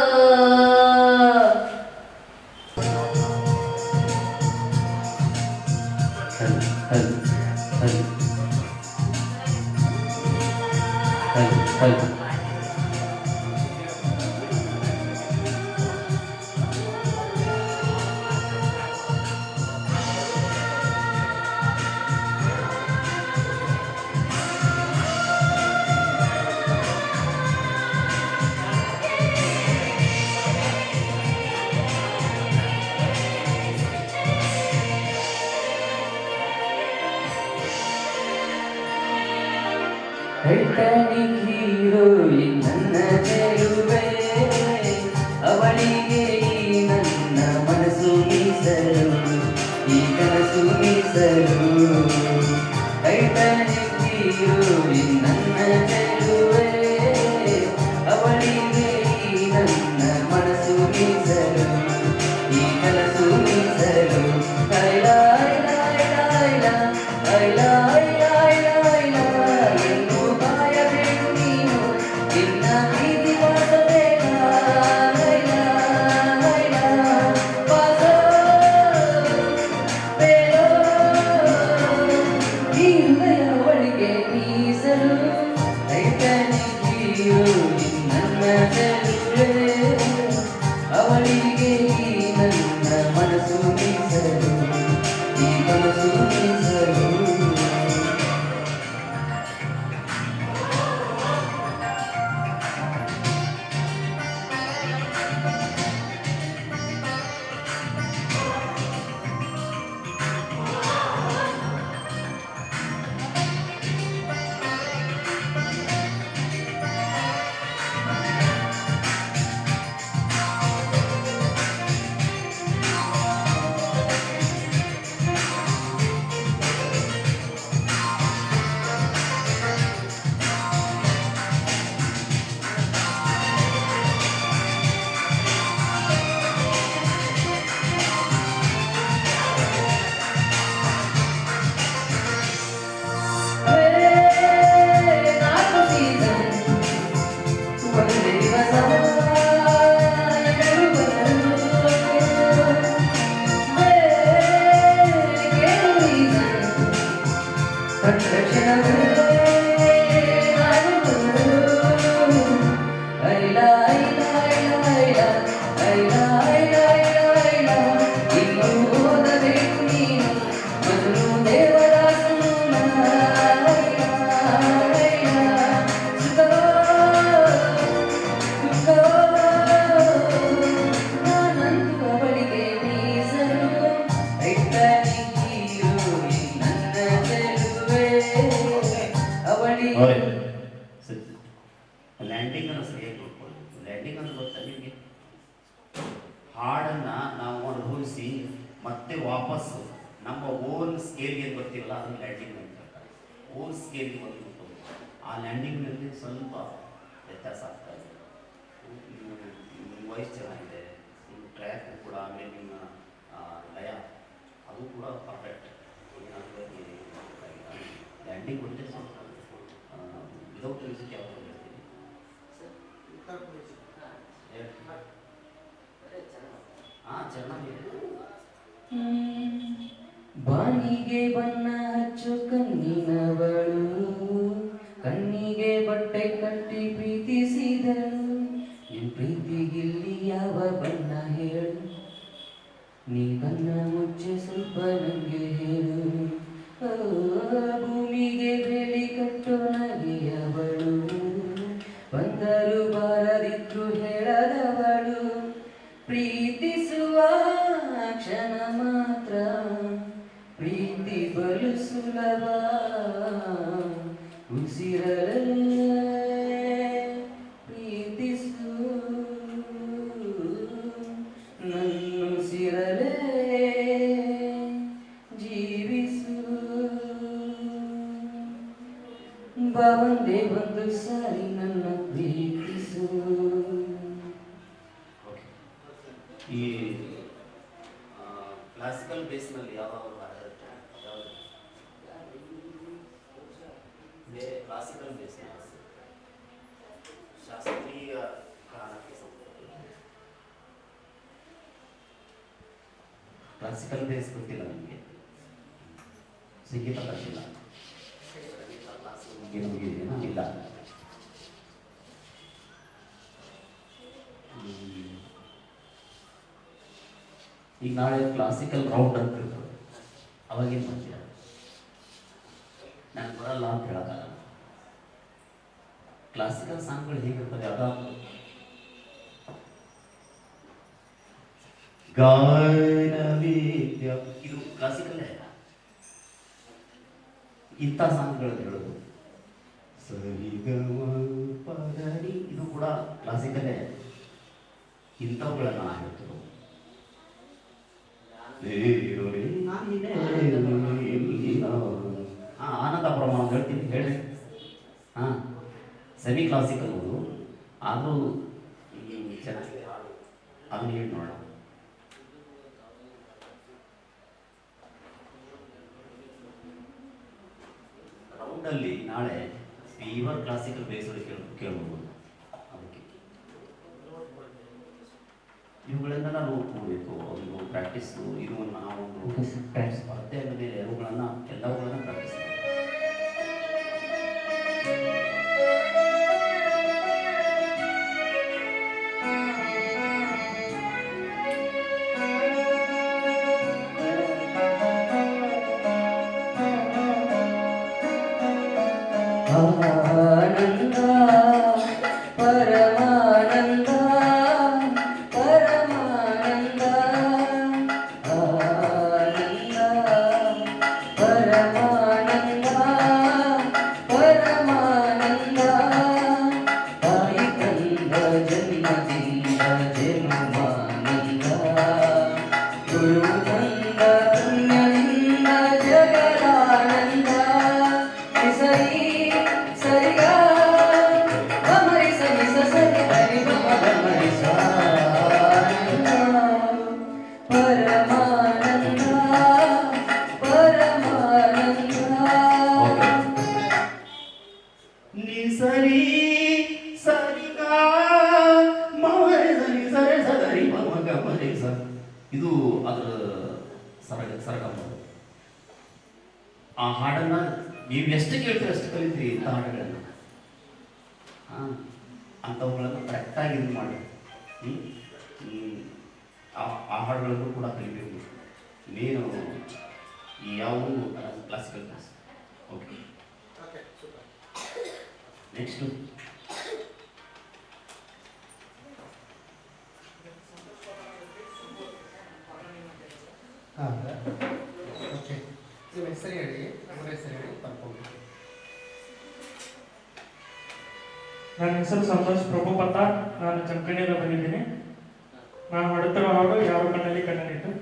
ಟೈಟಾನಿಕ್ ಹೀರೋಯಿನ್ ನನ್ನ ಚೆಲುವೆ, ಅವಳಿಗೆ ಈ ನನ್ನ ಮನಸ್ಸು ಮೀಸಲು, ಈ ಕನಸು ಮೀಸಲು. ಟೈಟಾನಿಕ್ ಹೀರೋಯಿನ್ ನನ್ನ ಚೆಲುವೆ, ಅವಳಿಗೆ ಈ ನನ್ನ ಮನಸ್ಸು ಮೀಸಲು, ಈ ಕನಸು ಮೀಸಲು. ಐಲಾ ಐಲಾ ಐಲಾ ಐಲಾ ಐಲಾ ಐಲಾ ಐಲಾ ಎಂದು ಕಾಯಬೇಕು ನೀನು ನಿನ್ನ ಪ್ರೀತಿ ವಾಸಬೇಕ. ಐಲಾ ಐಲಾ ವಾಸ ಬೇರೋ ಈ ಹೃದಯ ಅವಳಿಗೆ ಮೀಸಲು. ಟೈಟಾನಿಕ್ ಹೀರೋಯಿನ್ ನನ್ನ ಚೆಲುವೆ, ಅವಳಿಗೆ ಈ ನನ್ನ ಮನಸ್ಸು ಮೀಸಲು, ಈ ಮನಸ್ಸು ಮೀಸಲು. ನಾಲ್ಕು ಸೀಸನ್ ಒಂದೇ ದಿವಸ ಲ್ಯಾಂಡಿಂಗ್ ಅನ್ನು ಸರಿಯಾಗಿ ನೋಡ್ಕೊಳ್ಳಿ. ಲ್ಯಾಂಡಿಂಗ್ ಅಂದ್ರೆ ಗೊತ್ತಾ ನಿಮಗೆ? ಹಾಡನ್ನು ನಾವು ಅನುಭವಿಸಿ ಮತ್ತೆ ವಾಪಸ್ ನಮ್ಮ ಓನ್ ಸ್ಕೇಲ್ಗೆ ಏನು ಬರ್ತೀವಲ್ಲ ಅದನ್ನು ಲ್ಯಾಂಡಿಂಗ್ ಅಂತ ಹೇಳ್ತಾರೆ. ಓನ್ ಸ್ಕೇಲ್ಗೆ ಬಂದ್ಬಿಟ್ಟು ಆ ಲ್ಯಾಂಡಿಂಗ್ನಲ್ಲಿ ಸ್ವಲ್ಪ ವ್ಯತ್ಯಾಸ ಆಗ್ತಾ ಇದೆ. ನಿಮ್ಮ ವಾಯ್ಸ್ ಚೆನ್ನಾಗಿದೆ, ನಿಮ್ಮ ಟ್ರ್ಯಾಕ್ ಕೂಡ, ಆಮೇಲೆ ನಿಮ್ಮ ಲಯ ಅದು ಕೂಡ ಪರ್ಫೆಕ್ಟ್. ಏನಾದರೂ ಲ್ಯಾಂಡಿಂಗ್ ಒಂದೇ ಸ್ವಲ್ಪ ವಿದೌಟ್ ಮ್ಯೂಸಿಕ್ ಯಾವಾಗ ಹೇಳ್ತೀನಿ. ಹಾಂ ಚೆನ್ನಾಗಿದೆ. ಬಾನಿಗೆ ಬಣ್ಣ ಹಚ್ಚು ಕಣ್ಣಿನವಳು, ಕಣ್ಣಿಗೆ ಬಟ್ಟೆ ಕಟ್ಟಿ ಪ್ರೀತಿಸಿದಳು. ನಿನ್ ಪ್ರೀತಿಗಿಲ್ಲಿ ಯಾವ ಬಣ್ಣ ಹೇಳು, ನೀ ಕಣ್ಣ ಮುಚ್ಚೆ ಸ್ವಲ್ಪ ನಂಗೆ ಹೇಳು. ಭೂಮಿಗೆ ಬೇಲಿ ಕಟ್ಟು ನಗೆಯವಳು, ಬಂದರು ಬಾರದಿದ್ರು ಹೇಳದವಳು. ಪ್ರೀತಿಸುವ ಕ್ಷಣ ಮಾತ್ರ ಪ್ರೀತಿ ಬಲು ಸುಲಭ ಉಸಿರಲೇ ಪ್ರೀತಿಸು ನನ್ನುಸಿರಲೇ ಜೀವಿಸು ಬಾವಂದೇ ಒಂದು ಸಾರಿ ನನ್ನ ಪ್ರೀತಿಸು. ಈ ಕ್ಲಾಸಿಕಲ್ ಬೇಸ್ನಲ್ಲಿ ಯಾವ್ದಾದ್ರು ಹಾಡು ಇರುತ್ತೆ? ಕ್ಲಾಸಿಕಲ್ ಬೇಸ್ ಶಾಸ್ತ್ರೀಯ ಗಾನಕ್ಕೆ ಕ್ಲಾಸಿಕಲ್ ಬೇಸ್ ಗೊತ್ತಿಲ್ಲ ನನಗೆ, ಸಂಗೀತ ಕಲಿಸಿಲ್ಲ, ಮುಗಿದೆಯಾ? ಇಲ್ಲ. ಈಗ ನಾಳೆ ಕ್ಲಾಸಿಕಲ್ ರೌಂಡ್ ಅಂತ ಇರ್ತದೆ, ಅವಾಗೇನು ಮಾಡ್ತೀರ? ನಾನು ಬರಲ್ಲ ಅಂತ ಹೇಳೋಕ್ಕಾಗಲ್ಲ. ಕ್ಲಾಸಿಕಲ್ ಸಾಂಗ್ಗಳು ಹೇಗಿರ್ತವೆ? ಅದಾದ ಗಾಯನವೇದ್ಯ ಇದು ಕ್ಲಾಸಿಕಲ್ಲೇ. ಇಂಥ ಸಾಂಗ್ಗಳು ಹೇಳೋದು ಸರಿಗಮ ಪದನಿ ಇದು ಕೂಡ ಕ್ಲಾಸಿಕಲ್ಲೇ. ಇಂಥವುಗಳನ್ನು ಹೇಳ್ತರು. ಆನಂದ ಪ್ರಮಾಣ ಹೇಳ್ತೀನಿ ಹೇಳಿ. ಹಾಂ, ಸೆಮಿ ಕ್ಲಾಸಿಕಲ್ ಅದು, ಆದರೂ ಚೆನ್ನಾಗಿದೆ ಹಾಡು, ಅದನ್ನು ಹೇಳಿ ನೋಡೋಣ. ರೌಂಡಲ್ಲಿ ನಾಳೆ ಫೀವರ್ ಕ್ಲಾಸಿಕಲ್ ಬೇಸಲ್ಲಿ ಕೇಳ್ಬೋದು. ಅದಕ್ಕೆ ಇವುಗಳನ್ನೆಲ್ಲ ನೋಡ್ಕೋಬೇಕು. ಒಂದು ಪ್ರಾಕ್ಟೀಸು, ಇದು ನಾವೊಂದು ಸ್ಪರ್ಧೆ ಅಂದ ಮೇಲೆ ಅವುಗಳನ್ನು ಎಲ್ಲವುಗಳನ್ನು ಪ್ರಾಕ್ಟೀಸ್ ಮಾಡಿ. ಆನಂದ ಪರಮಾನಂದ ಪರಮಾನಂದ ಆನಂದ ಪರಮಾನಂದ ಪರಮಾನಂದ ತಾಯಿ ತಂದ ಜನ್ಮದಿಂದ ಜನ್ಮಾನಂದ ಗುರು ತಂದ ಪುಣ್ಯದಿಂದ ಜಗದಾನಂದ ಸರಿ ಸರಿಗ ಗಮರಿ ಸರಿ ಸರಿ ಹರಿ ಗಮರಿ ಸಾನಂದ ಪರಮಾನಂದ ಪರಮಾನಂದ. ನಿ ಸರಿ ಸರಿಗ ಮವರೆ ಸರಿ ಸರಿ ಸರಿ ಮಮ ಗಮರೆ ಸ ಇದು ಅದರ ಸರಗಮ. ಆ ಹಾಡನ್ನು ನೀವು ಎಷ್ಟು ಕೇಳ್ತೀರಿ ಅಷ್ಟು ಕಲಿತೀರಿ ಇಂಥ ಹಾಡುಗಳನ್ನು. ಹಾಂ, ಅಂಥವುಗಳನ್ನು ಕರೆಕ್ಟಾಗಿ ಇದು ಮಾಡಿ ಆ ಹಾಡುಗಳನ್ನು ಕೂಡ ಕಲಿಬೇಕು. ಮೇನು ಈ ಯಾವುವು ಕ್ಲಾಸಿಕಲ್ ಕ್ಲಾಸ್. ಓಕೆ, ನೆಕ್ಸ್ಟು ಹಾಂ, ಓಕೆ. ನಿಮ್ಮ ಹೆಸರು ಹೇಳಿ, ಅವರ ಹೆಸರು ಹೇಳಿ, ತಪ್ಪಿಕೊಂಡು. ನನ್ನ ಹೆಸರು ಸಂತೋಷ್ ಪ್ರಭು ಪತ್ತಾರ್. ನಾನು ಜಮಖಂಡಿಯಿಂದ ಬಂದಿದ್ದೀನಿ. ನಾನು ಹಾಡುತ್ತಿರೋ ಹಾಡು ಯಾವ ಕಣ್ಣಲ್ಲಿ ಕಣ್ಣನಿಟ್ಟು.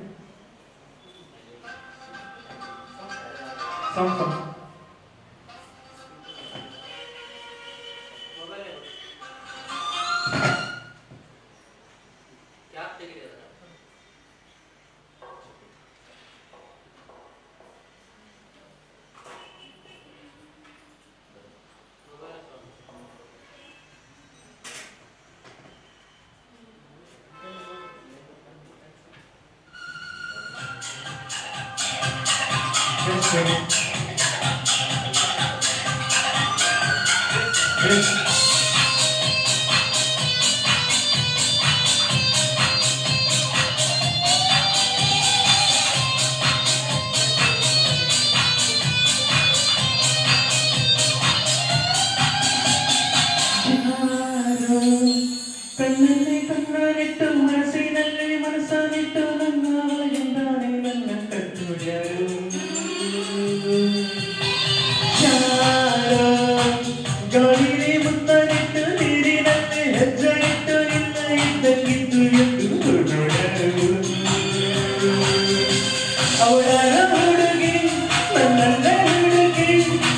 ಕಣ್ಣಲ್ಲಿ ಕಣ್ಣನಿಟ್ಟು ಮನಸ್ಸಿನಲ್ಲಿ ಮನಸ್ಸನಿಟ್ಟು ನನ್ನ ಒಳಗಿಂದಾನೆ ಅವಳ ಹುಡುಗಿ ನನ್ನ ಹುಡುಗಿ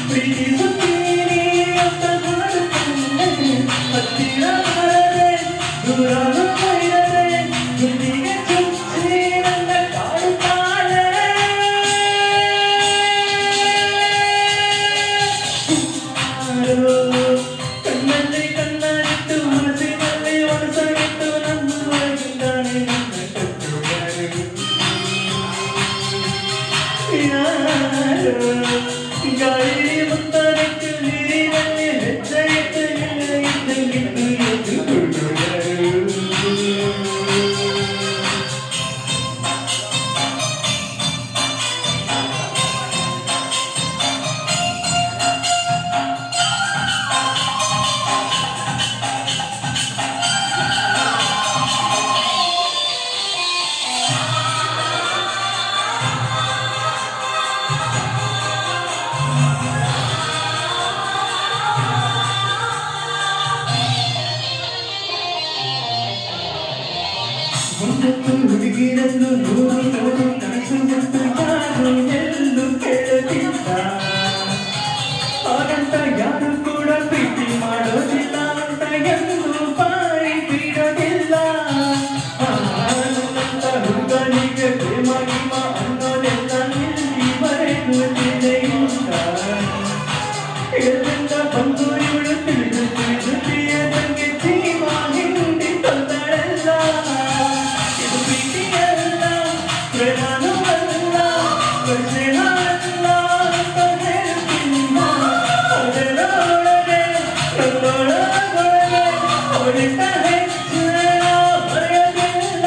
ಪ್ರೀತಿಸುತ್ತೀನಿ ಅಂತ ಮಾಡುತ್ತೇನೆ ಹತ್ತಿರ ಬರದೆ ದೂರ ಇರದೆ ಗುಂಡಿಗೆ ಚುಚ್ಚಿ ನನ್ನ ಕಾಡುತ್ತಾಳೆ ಕಣ್ಣಲ್ಲಿ ಕಣ್ಣಾಗಿಟ್ಟು ಮನಸ್ಸಿನಲ್ಲಿ ಮನಸ್ಸಾಗಿಟ್ಟು ನನ್ನ ಒಳಗಿದ್ದಾನೆ ನನ್ನ ಕಟ್ಟುಗಾರರು ಯಾರು ಗಾಳಿ ಮುತ್ತಾಡಿಟ್ಟು ನೀರಿನಲ್ಲಿ ಹೆಜ್ಜೆ ಇಟ್ಟು ಇದ್ದಂಗಿದ್ದು ಎದ್ದು ಕೊಡುಗಾರರು ಒಂದೊಂದು ಹುಡುಗಿರನ್ನು ನೂರು ನೂರು ಕನಸು ಮತ್ತು ಯಾರು ಎಲ್ಲೂ ಕೇಳುತ್ತಿಲ್ಲ ಹಾಗಂತ ಯಾರು ಕೂಡ ಪ್ರೀತಿ ಮಾಡೋದಿಲ್ಲ ಅಂತ ಎಂದು ಬಾಯಿ ಬಿಡೋದಿಲ್ಲ ನನ್ನಂತ ಹುಡುಗನಿಗೆ ಪ್ರೇಮ ಗಿಮ ಅನ್ನೋದೆಲ್ಲ ಇಲ್ಲಿವರೆಗೂ ತಿಳಿಯಿಲ್ಲ ಎಲ್ಲಿಂದ ಬಂದು ಇವಳು ತಿಳಿದು ತಿಳಿದು ತಿಳಿಯದಂಗೆ ಜೀವ ಹಿಂಡಿ ತಂದಳೆಲ್ಲ ಇದು ಪ್ರೀತಿಯಲ್ಲ ಪ್ರೇಮನೂ ಅಲ್ಲ ಪರಿಚಯ ಅಲ್ಲ ಅಂತ ಹೇಳ್ತಿಲ್ಲ ಅದರೊಳಗೆ ನನ್ನೊಳಗೊಳಗೆ ಅವಳಿಂದ ಹೆಚ್ಚು ಬರೆಯೋದಿಲ್ಲ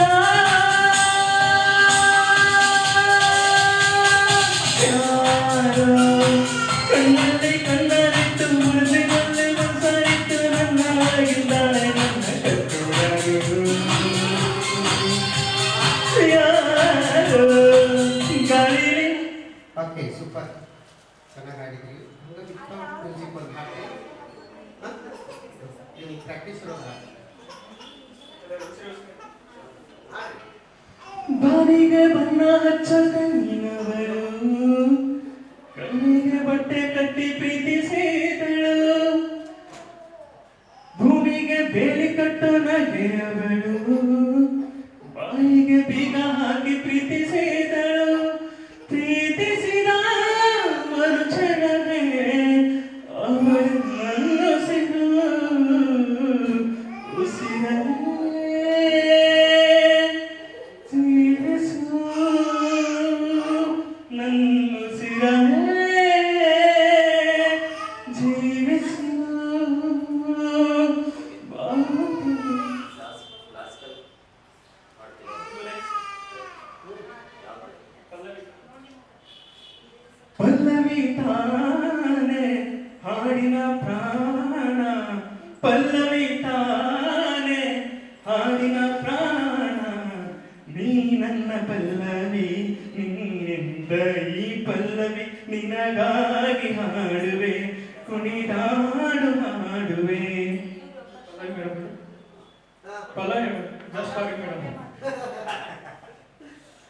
ಯಾರೋ ಕಣ್ಣಲ್ಲಿ ಕಣ್ಣಲ್ಲಿಟ್ಟು ಮನಸ್ಸಿನಲ್ಲಿ ಮನಸ್ಸಾಗಿಟ್ಟು ನನ್ನ ಒಳಗಿದ್ದಾಳೆ ನನ್ನ ಕಟ್ಟುಗಾರರು ಯಾರೋ ಗಾಳಿ ಓಕೆ ಸೂಪರ್ ಚೆನ್ನಾಗಿ ಆಡಿದ್ರಿ ಹಂಗೆ ವಿತೌಟ್ ಮ್ಯೂಸಿಕ್ ಒಂದು ಹಾಕಿ ನೀವು ಪ್ರಾಕ್ಟೀಸ್ ಇರೋ ಬಾಲಿಗೆ ಬಣ್ಣ ಹಚ್ಚೋ ಕಣ್ಣಿನವಳು ಕಣ್ಣಿಗೆ ಬಟ್ಟೆ ಕಟ್ಟಿ ಪ್ರೀತಿಸಿದಳು ಭೂಮಿಗೆ ಬೇಲಿ ಕಟ್ಟೋ ನಗೆಯವಳು ಬಾಯಿಗೆ ಬೀಗ ಹಾಕಿ ಪ್ರೀತಿಸಿದಳು ಪ್ರೀತಿಸಿದ ಮರುಕ್ಷಣವೇ ಅವಳು ಮನಸ್ಸಿನ ಉಸಿರೇ ಜೀವಿಸು ನನ್ನುಸಿರೇ ಜೀವಿಸು ಪಲ್ಲವಿ ತಾನೆ ಹಾಡಿನ ಪ್ರಾಣ ಪಲ್ಲವಿ ತಾನೆ ಹಾಡಿನ ಪ್ರಾಣ ನೀ ನನ್ನ ಪಲ್ಲವಿ ನಿನ್ನಿಂದ ಈ ಪಲ್ಲವಿ ನಿನಗಾಗಿ ಹಾಡುವೆ ಕುಣಿದಾಡು ಹಾಡುವೆ ಪಲ್ಲವಿ ಜಸ್ಟ್ ಹಾಗೆ ಮೇಡಮ್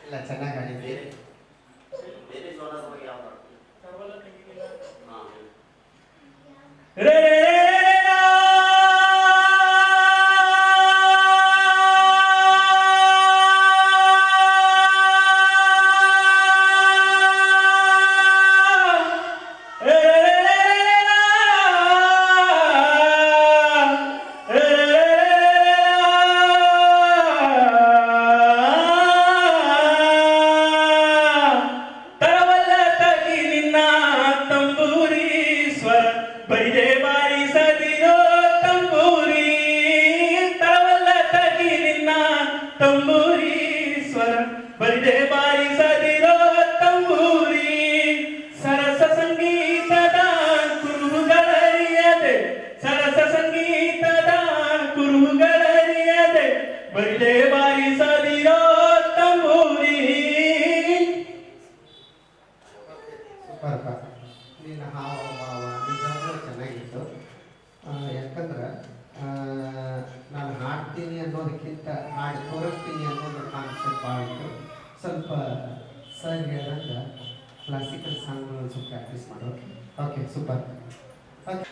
ಇಲ್ಲ ಚೆನ್ನಾಗಿ ಆಡಿದ್ರಿ ರೇ ತರವಲ್ಲ ತಗಿ ನಿನ್ನ ತಂಬೂರಿ ಸ್ವರ ಬರಿದೆ ಬಾರಿಸದಿರೋ ತಂಬೂರಿ ತರವಲ್ಲ ತಗಿ ನಿನ್ನ ತಂಬೂರಿ ಸ್ವರ ಬರಿದೆ ಬಾರಿಸದಿರೋ ತಂಬೂರಿ ಸರಸ ಸಂಗೀತದ ಕುರುಹುಗಳರಿಯದೆ ಸರಸ ಸಂಗೀತದ ಕುರುಹುಗಳರಿಯದೆ ಬರಿದೆ ಬಾರಿಸದಿರೋ ತಂಬೂರಿ ಸೂಪರ್ ನಿನ್ನ ಹಾವ ಭಾವ ನಿಜವಾಗ್ಲೂ ಚೆನ್ನಾಗಿತ್ತು ಯಾಕಂದ್ರೆ ನಾನು ಹಾಡ್ತೀನಿ ಅನ್ನೋದಕ್ಕಿಂತ ಹಾಡಿ ತೋರಿಸ್ತೀನಿ ಅನ್ನೋದು ಕಾನ್ಸೆಪ್ಟ್ ಭಾಳ ಇತ್ತು ಸ್ವಲ್ಪ ಸರ್ ಹೇಳಿದಂಗೆ ಕ್ಲಾಸಿಕಲ್ ಸಾಂಗ್ಗಳು ಸ್ವಲ್ಪ ಪ್ರಾಕ್ಟೀಸ್ ಮಾಡಿ. Okay okay super. ಓಕೆ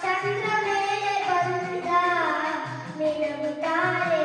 ಚಂದ್ರ ಮೇಲೆ ಬಂದ ಮಿನುಗುತ್ತಾರೆ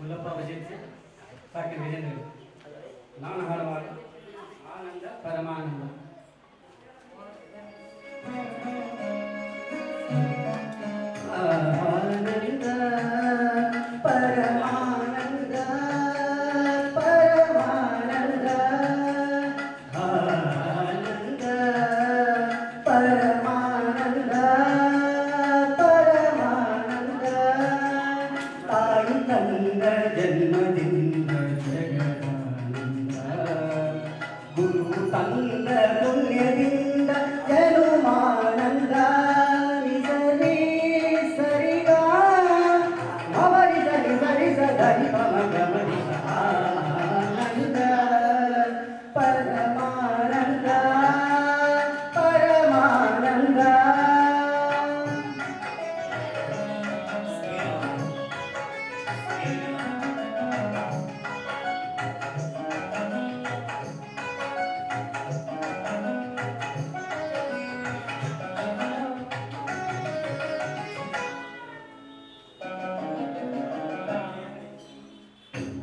ಮಲ್ಲಪ್ಪ ಭಜಂತ್ರಿ ಸಾಕಿ ವಿಜೇಂದ್ರ ನಾನು ಹಾಡುವಾಗ ಆನಂದ ಪರಮಾನಂದ. ಆನಂದ ಪರಮಾನಂದ ಪರಮಾನಂದ ಆನಂದ ಪರಮಾನಂದ ಪರಮಾನಂದ ತಾಯಿ ತಂದ ಜನ್ಮದಿಂದ ಜಗದಾನಂದ ಗುರು ತಂದ ಪುಣ್ಯದಿಂದ ಜನುಮಾನಂದ ನಿಜನೇ ಸರಿಗ ಅವರಿ ಸರಿ ಸರಿ ಸರಿ ಗಮನಿ ಆನಂದ ಪರಮಾನಂದ ಪರಮಾನಂದ.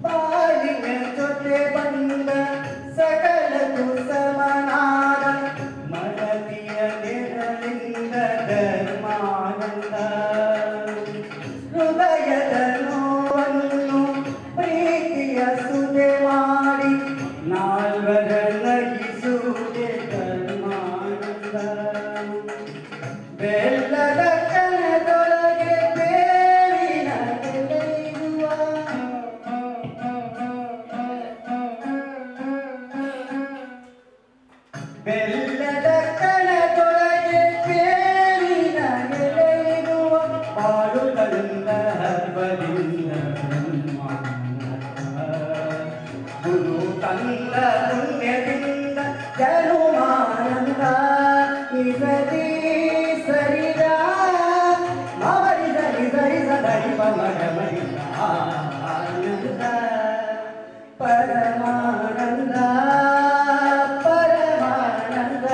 ಬಾಳಿನ ಜೊತೆ ಬಂದ ಸಕಲಕ್ಕೂ ಸಮನಾದ ಮಡದಿಯ ನೆರಳಿಂದ ಧರ್ಮಾನಂದ ಹೃದಯದ ನೋವನ್ನು ಪ್ರೀತಿಯ ಸುದೆ ಮಾಡಿ ನಾಲ್ವರ ನಗಿಸುವುದೇ ಧರ್ಮಾನಂದ. ಬೆಲ್ಲದ ಕಣದೊಳಗೆ ಬೇವಿನ ಎಲೆಯುವ ಬೆಲ್ಲದ ಕಣದೊಳಗೆ ಬೇವಿನ ಎಲೆಯುವ ಬಾಳು ತಂದ ಹಬ್ಬದಿಂದ ಗುರು ತಂದ ಪುಣ್ಯದಿಂದ ಜನುಮಾನಂದ ನಿಜದಿ ಸರಿದ ಅವರಿ ಸರಿ ಸರಿ ಸದರಿ ಪಮಗಮರಿ ಆನಂದ ಪರಮಾನಂದ ಪರಮಾನಂದ.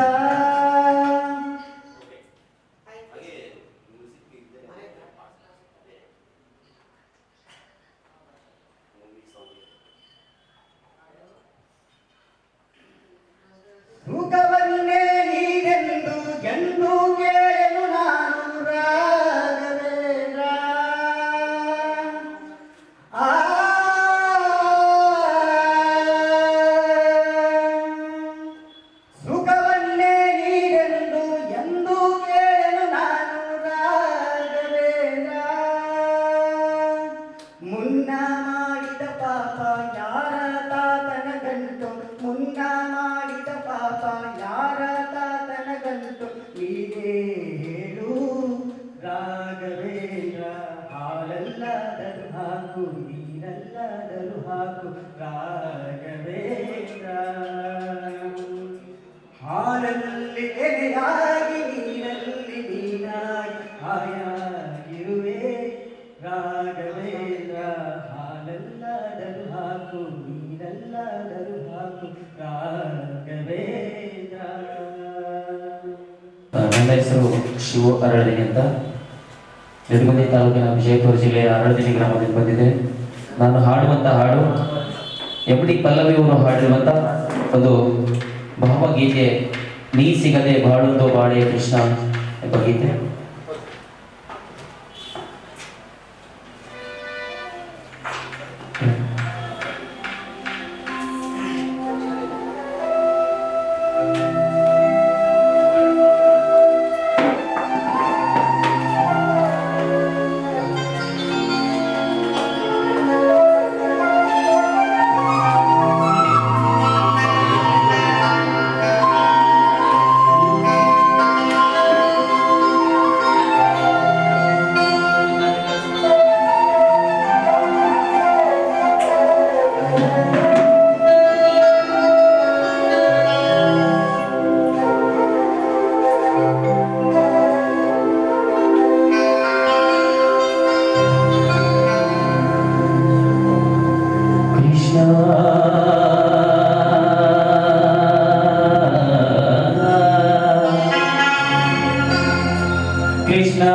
ಸುಖವನ್ನೇ ನೀನೆಂದು ಎಂದು ಕೇಳಲು ನಾನು ರಾಘವೇಂದ್ರ. ಆ ಸುಖವನ್ನೇ ನೀನೆಂದು ಎಂದು ಕೇಳಲು ನಾನು ರಾಘವೇಂದ್ರ. ಮುನ್ನ ಮಾಡಿದ ಪಾಪ ಯಾರ ತಾತನ ಗಂಟು ಮುನ್ನ ಮಾಡಿದ ಪಾಪ ಯಾರ ತಾತನ ಗಂಟು ನೀನೇ ಹೇಳು ರಾಘವೇಂದ್ರ. ಹಾಲಲ್ಲಾದರೂ ಹಾಕು ನೀರಲ್ಲಾದರೂ ಹಾಕು ರಾಘವೇಂದ್ರ. ಹಾಲಲ್ಲಿ ಎಲೆಯಾಗಿ ನೀರಲ್ಲಿ ನೀನಾಗಿ ಹಾಯಾಗಿರುವೆ ರಾಘವೇಂದ್ರ. ಹಾಲಲ್ಲಾದರೂ ಹಾಕು ನೀರಲ್ಲಾದರೂ ಹಾಕು ರಾಘವೇಂದ್ರ. ನನ್ನ ಹೆಸರು ಶಿವು ಅರಳದಿನಿ ಅಂತ, ನಿರ್ಮಲಿ ತಾಲೂಕಿನ ವಿಜಯಪುರ ಜಿಲ್ಲೆಯ ಅರಳದಿನಿ ಗ್ರಾಮದಿಂದ ಬಂದಿದೆ. ನಾನು ಹಾಡುವಂಥ ಹಾಡು ಎಂ.ಡಿ. ಪಲ್ಲವಿ ಅವರು ಹಾಡಿರುವಂಥ ಒಂದು ಭಾವಗೀತೆ, ನೀ ಸಿಗದೆ ಬಾಳುತ್ತೋ ಬಾಳೆ ಕೃಷ್ಣ ಎಂಬ ಗೀತೆ. Krishna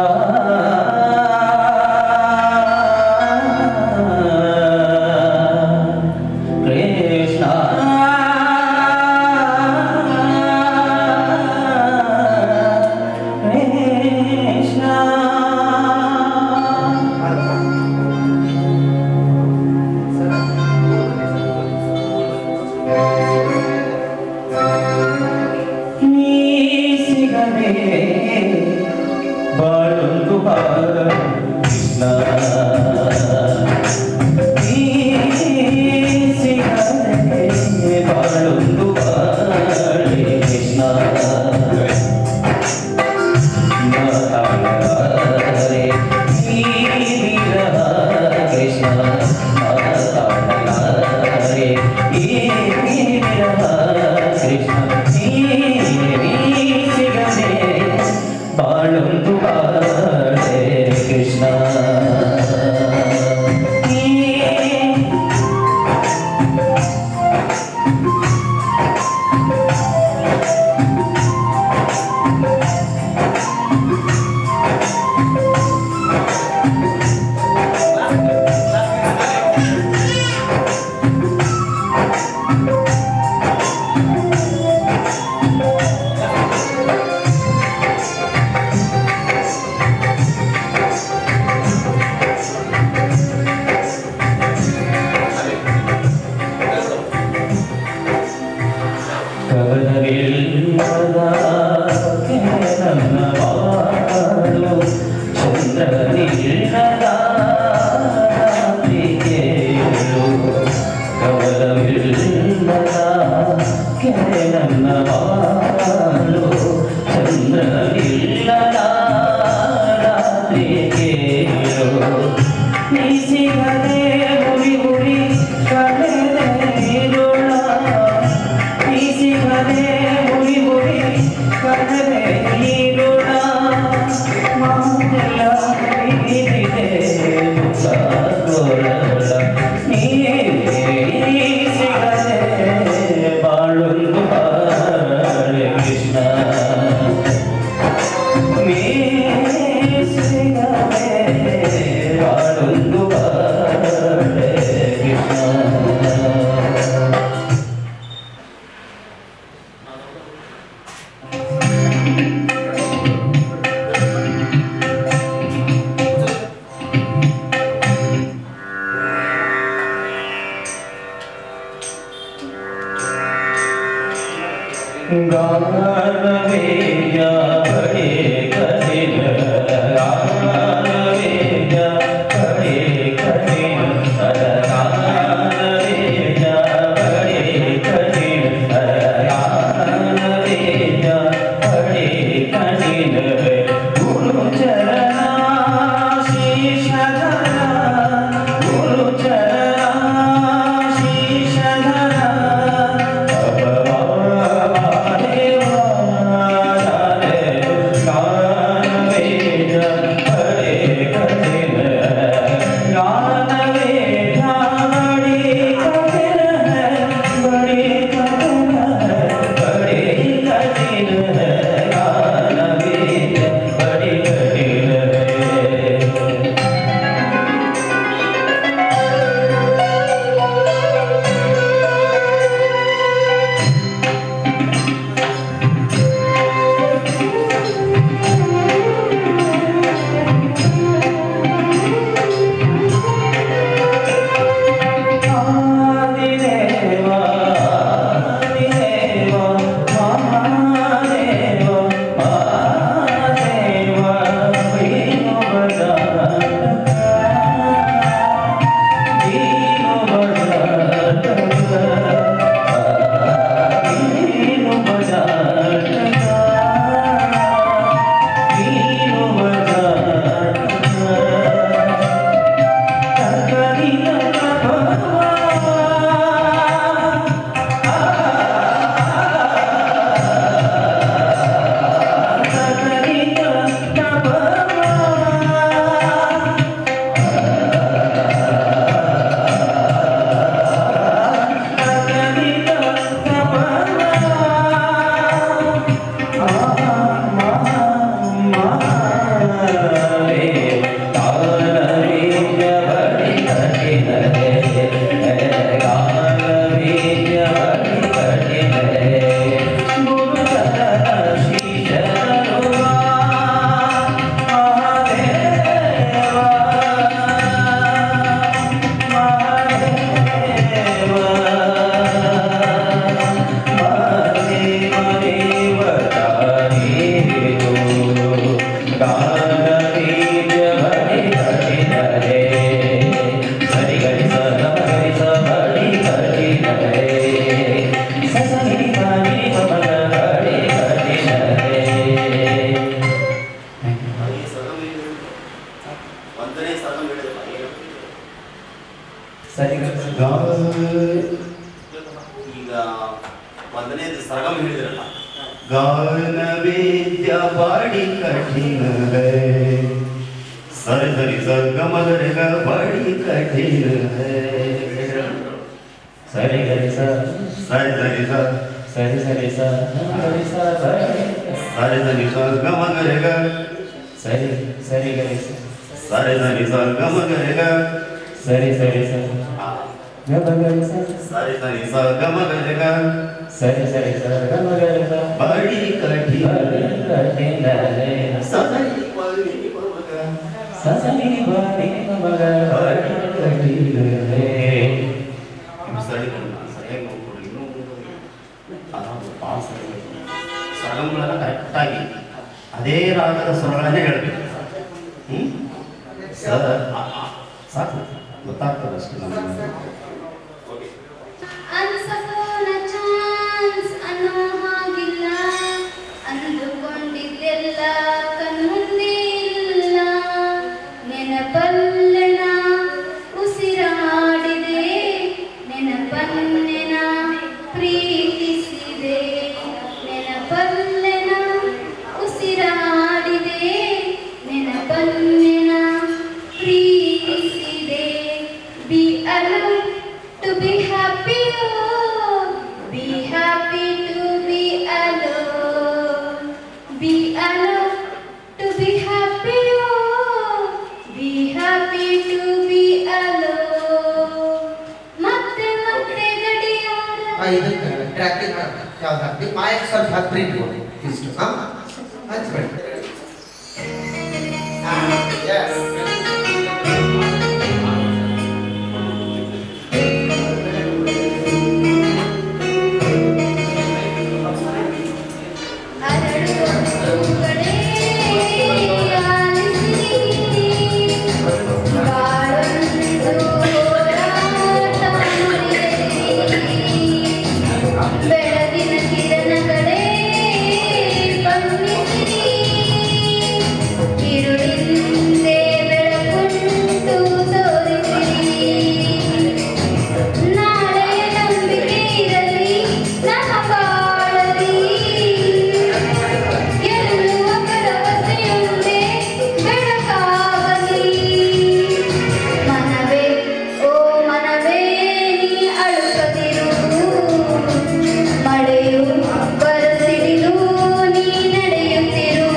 ಕೃಷ್ಣ ನೀ ಸಿಗದೆ ಬಾಳೊಂದು ಬಾಳೆ ಕೃಷ್ಣ ಮಾತಾಡಲಾರೆ ನೀ ವಿರಹ ಕೃಷ್ಣ ಮಾತಾಡಲಾರೆ ಈ ವಿರಹ ಕೃಷ್ಣ ನೀ ಸಿಗದೆ ಬಾಳೊಂದು ಬಾಳೆ ಕೃಷ್ಣ ಕವನವಿಲ್ಲದ ನನ್ನ ಬಾಳು ಚಂದ್ರನಿಲ್ಲದ ರಾತ್ರಿಗೇಳು ಕವನವಿಲ್ಲದ ನನ್ನ ಬಾಳು ಚಂದ್ರನಿಲ್ಲದ ರಾತ್ರಿಗೇಳು ನೀ ಸಿಗದೆ ಹುರಿ ಹುರಿ ಕಳೆದೆ ನೀರುಳ ಸಿಗದೆ ಹುರಿ ಹುರಿ ಕಡಲೆ ನೀರುಳ ಮಾತೆಲ್ಲ ಇದೆ ಮುಖಗೋಳ ನೀ ಸಿಗದೆ ಬಾಳೊಂದು ಬಾಳೆ ಕೃಷ್ಣ ನೀ ಸಿಗದೆ ಬಾಳೊಂದು ಬಾಳೆ ಕೃಷ್ಣ गानवेय बड़े कठिन गानवेय बड़े कठिन गानवेय बड़े कठिन गानवेय बड़े कठिन गुरु चरण शीश धरा गुरु चरण शीश धरा Hare विद्या बड़ी कठिन है सर सरी स ग म ग रे ग बड़ी कठिन है सरी गरी स सरी सरी स सरी सरी स गरी स सरी सरी स ग म ग रे ग सरी सरी गरी स सरी सरी स ग म ग रे ग सरी सरी स ग म ग रे स सरी सरी स ग म ग रे ग सरी सरी स ग म ग रे ग बड़ी कठिन है सरी ससनी बनी मगर कठिन है सड़ी करना सही को ಆರಾಮ ಪಾಸ್ ಸ್ವರಗಳನ್ನು ಕರೆಕ್ಟಾಗಿ ಅದೇ ರಾಗದ ಸ್ವರಗಳನ್ನೇ ಹೇಳಬೇಕು ಸಾಕು ಗೊತ್ತಾಗ್ತದೆ ಅಷ್ಟು ನಮಗೆ ಅನ್ಸೋನ ಚಾನ್ಸ್ ಅನ್ನೋ ಹಾಗಿಲ್ಲ ಅಂದುಕೊಂಡಿದ್ದೆಲ್ಲ ಕಣ್ಮುಂದೆ ಇಲ್ಲ ನೆನಪಲ್ಲೆನ ಉಸಿರಾಡಿದೆ ನೆನಪನ್ನೆನ ಪ್ರೀತಿಸಿದೆ ನೆನಪಲ್ಲೆನ ಉಸಿರಾಡಿದೆ ನೆನಪನ್ನೆನ ಪ್ರೀತಿಸಿದೆ B alone to be happy oh be happy to be alone be alone to be happy oh be happy to be alone ಮತ್ತೆ ಮತ್ತೆ ಗಡಿಯಾರ ಇದಕ್ಕೆ ಟ್ರ್ಯಾಕಿಂಗ್ ಯಾವ್ದು ಹಾಕ್ತೀವಿ ಮಾಯಕ್ಕೆ ಸ್ವಲ್ಪ ಹತ್ರಿ ಇಷ್ಟು ಹಚ್ಬೇಡಿ ಬೆಳಗಿನ ಕಿರಣಗಳೇ ಬನ್ನಿಸಿರಿ ഇരുളിന്റെ ಬೆಳಕುಂಟು ತೋರಿಸಿರಿ ನಾಳೆಯ ನಂಬಿಕೆ ಇರಲಿ ನಮ್ಮ ಬಾಳಲಿ ಗೆಲ್ಲುವ ಭರವಸೆಯುಂಟೆ ಬೆಳಕಾಗಲಿ ಮನವೇ ಓ ಮನವೇ ನೀ ಅಳುಕದಿರು ಮಳೆಯು ಬರಸಿಡಿಲು ನೀ ನಡೆಯುತ್ತಿರು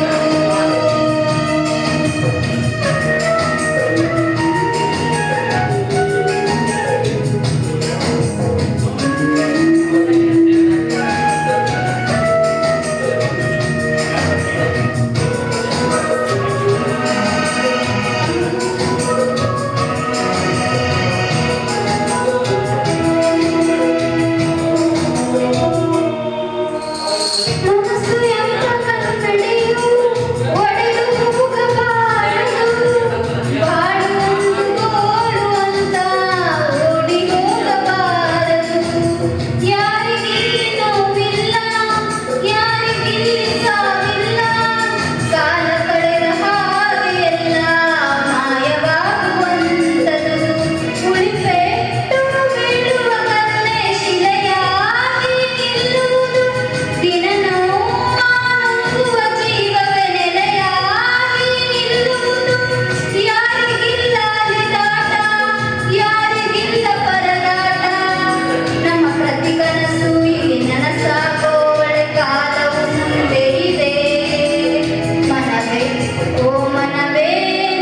ಮನಸ್ಸು ಎಂಬ ಕನ್ನಡಿಯು ಒಡೆದು ಹೋಗಬಾರದು ಬಾಳು ಗೋಳು ಅಂತ ಓಡಿ ಹೋಗಬಾರದು ಯಾರಿಗಿಲ್ಲಿ ನೋವಿಲ್ಲ ಯಾರಿಗಿಲ್ಲಿ ಸಾವಿಲ್ಲ ಕಾಲ ಕಳೆದ ಹಾಗೆ ಎಲ್ಲ ಮಾಯವಾಗುವಂತದು ಉಳಿಪೆಟ್ಟು ಬೀಳುವ ಕನ್ನೆ ಶಿಲೆಯಾಗಿ ನಿಲ್ಲುವುದು ದಿನ ನೋವಾಗುವ ಜೀವವೇ ನೆಲೆಯಾಗಿ ನಿಲ್ಲುವುದು ಯಾರಿಗಿಲ್ಲ ಅಲೆದಾಟ ಯಾರಿಗಿಲ್ಲ ಪರದಾಟ ನಮ್ಮ ಪ್ರತಿ ಕನಸು ಇಲ್ಲಿ ನನಸಾಗೋವಳೆ ಕಾಲವು ಮುಂದೆ ಇದೆ ಮನವೇ ಓ ಮನವೇ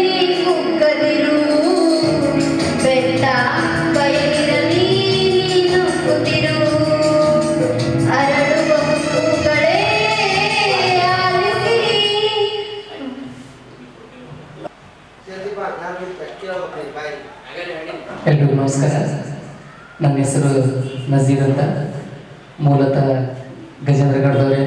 ನೀ ಕುಗ್ಗದಿರು ಬೆಟ್ಟ ಬಯಲಿರಲಿ ನೀನು ಕುದಿರು ಅರಳುವ ಹೂಗಳೇ ಆಲಿಸಿರಿ ಎಲ್ರಿಗೂ ನಮಸ್ಕಾರ. ನನ್ನ ಹೆಸರು ನಜೀರ್ ಅಂತ, ಮೂಲತಃ ಗಜೇಂದ್ರಗಢದವರೇ.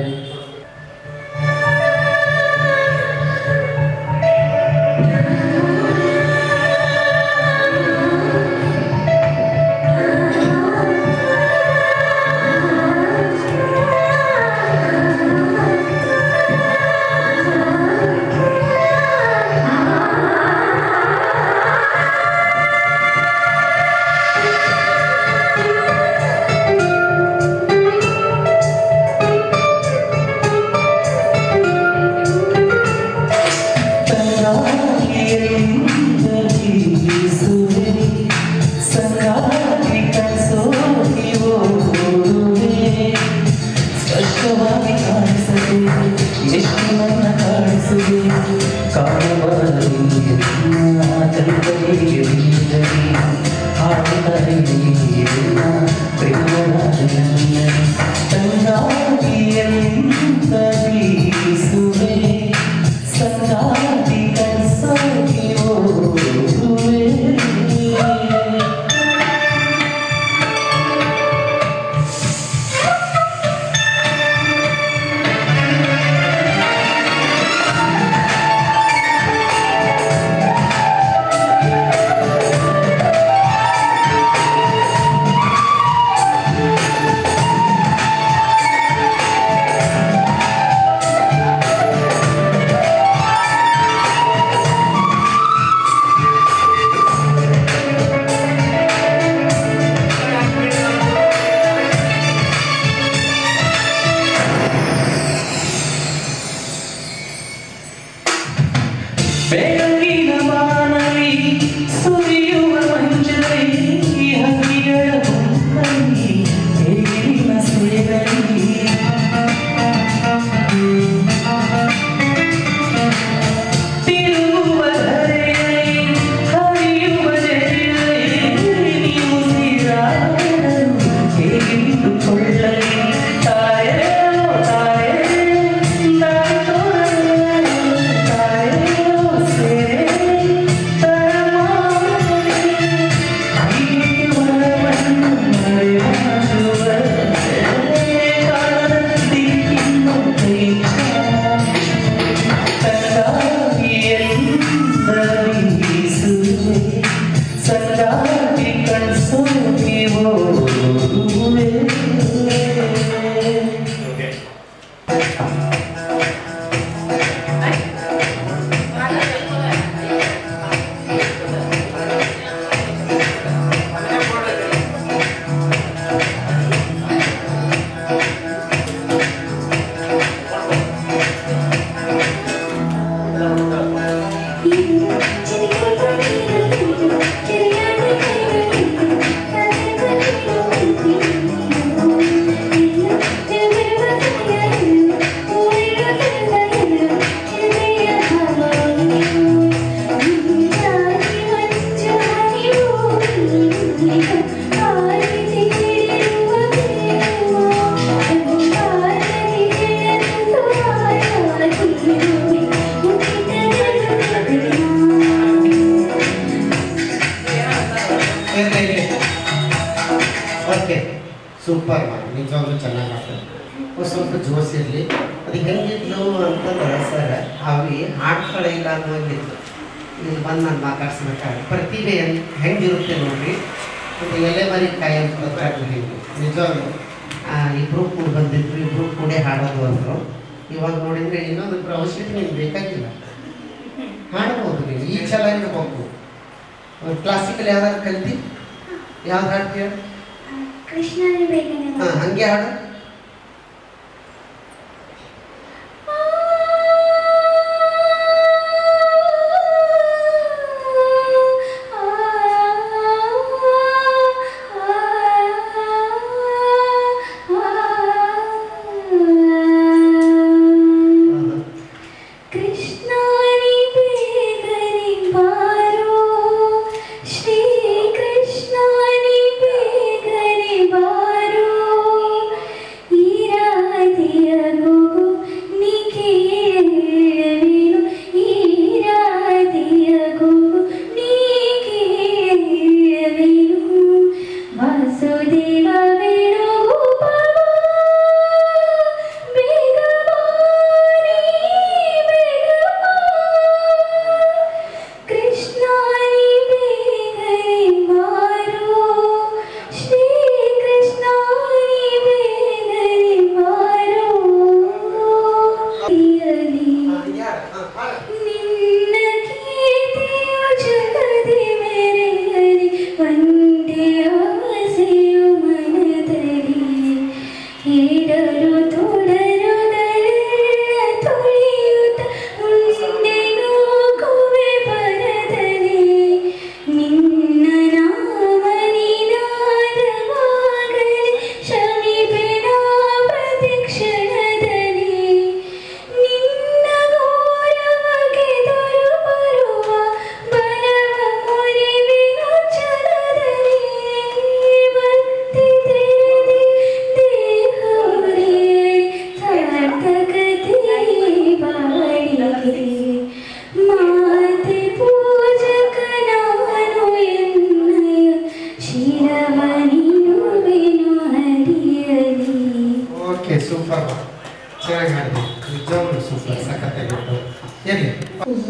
ಬೆಳಗಿನ ಬಾನಲಿ ಸುರಿಯುವ ಮಂಜರಿ ಹಕ್ಕಿಗಳ ಹೊಂಗಲಿ ಏರಿನ ಸೇರಲಿ ತಿರುಗುವ ಧರೆಯಲ್ಲಿ ಹರಿಯುವ ಜರಿಯಲ್ಲಿ ನೀವು ಸಿರಾಡಲು ಹೇಳಿಕೊಳ್ಳಲಿ ತಾರೆಯೋ ತಾರೆಯೋ ದಾರಿ ತೋರಲು ತಾರೆಯೋ ಸೇರೆ ತರಮಾಡಿ ಅಲ್ಲಿಗೆ ವರವನ್ನು ಮರೆಮಾಚುವ ಕಾಲದ ದಿಕ್ಕಿನ್ನು ಕೈ ಸಂಗಾತಿಯಲ್ಲಿಸುವೆ ಸಂಗಾತಿ ಕಣ್ಸೋಗಿವೋ ಓಕೆ ಸೂಪರ್ ಮಾಡಿ ನಿಜವಾಗ್ಲೂ ಚೆನ್ನಾಗಿ ಮಾಡ್ತಾರೆ ಸ್ವಲ್ಪ ಜೋಶ್ ಇರಲಿ ಅದು ಹೆಂಗಿದ್ಲು ಅಂತಂದ್ರೆ ಸರ್ ಅವಿ ಹಾಡ್ತಾಳೆ ಇಲ್ಲ ಅನ್ನೋಂಗಿತ್ತು ಇಲ್ಲಿ ಬಂದು ನಾನು ಮಾತಾಡ್ಸ್ಬೇಕಾದ್ರೆ ಪ್ರತಿಭೆ ಹೆಂಗಿರುತ್ತೆ ನೋಡ್ರಿ ಒಂದು ಎಲೆ ಮರಿ ಕಾಯಿ ಅಂತ ಹಿಂಗೆ ನಿಜವಾಗ್ಲು ಇಬ್ಬರು ಕೂಡ ಬಂದಿದ್ರು ಇಬ್ಬರು ಕೂಡ ಹಾಡೋದು ಅಂದರು ಇವಾಗ ನೋಡಿದರೆ ಇನ್ನೊಂದು ಅವಶ್ಯಕತೆ ನಿಮ್ಗೆ ಬೇಕಾಗಿಲ್ಲ ಹಾಡ್ಬೋದು ನೀವು ಈ ಛಲ ಇರಬೇಕು ಕ್ಲಾಸಿಕಲ್ ಯಾವ್ದಾದ್ರು ಕಲ್ತಿ ಯಾವ್ದು ಹಾಡ್ತೀಯ ಕೃಷ್ಣನೇ ಬೇಗನೆ ಹಾಂ ಹಂಗೆ ಹಾಡು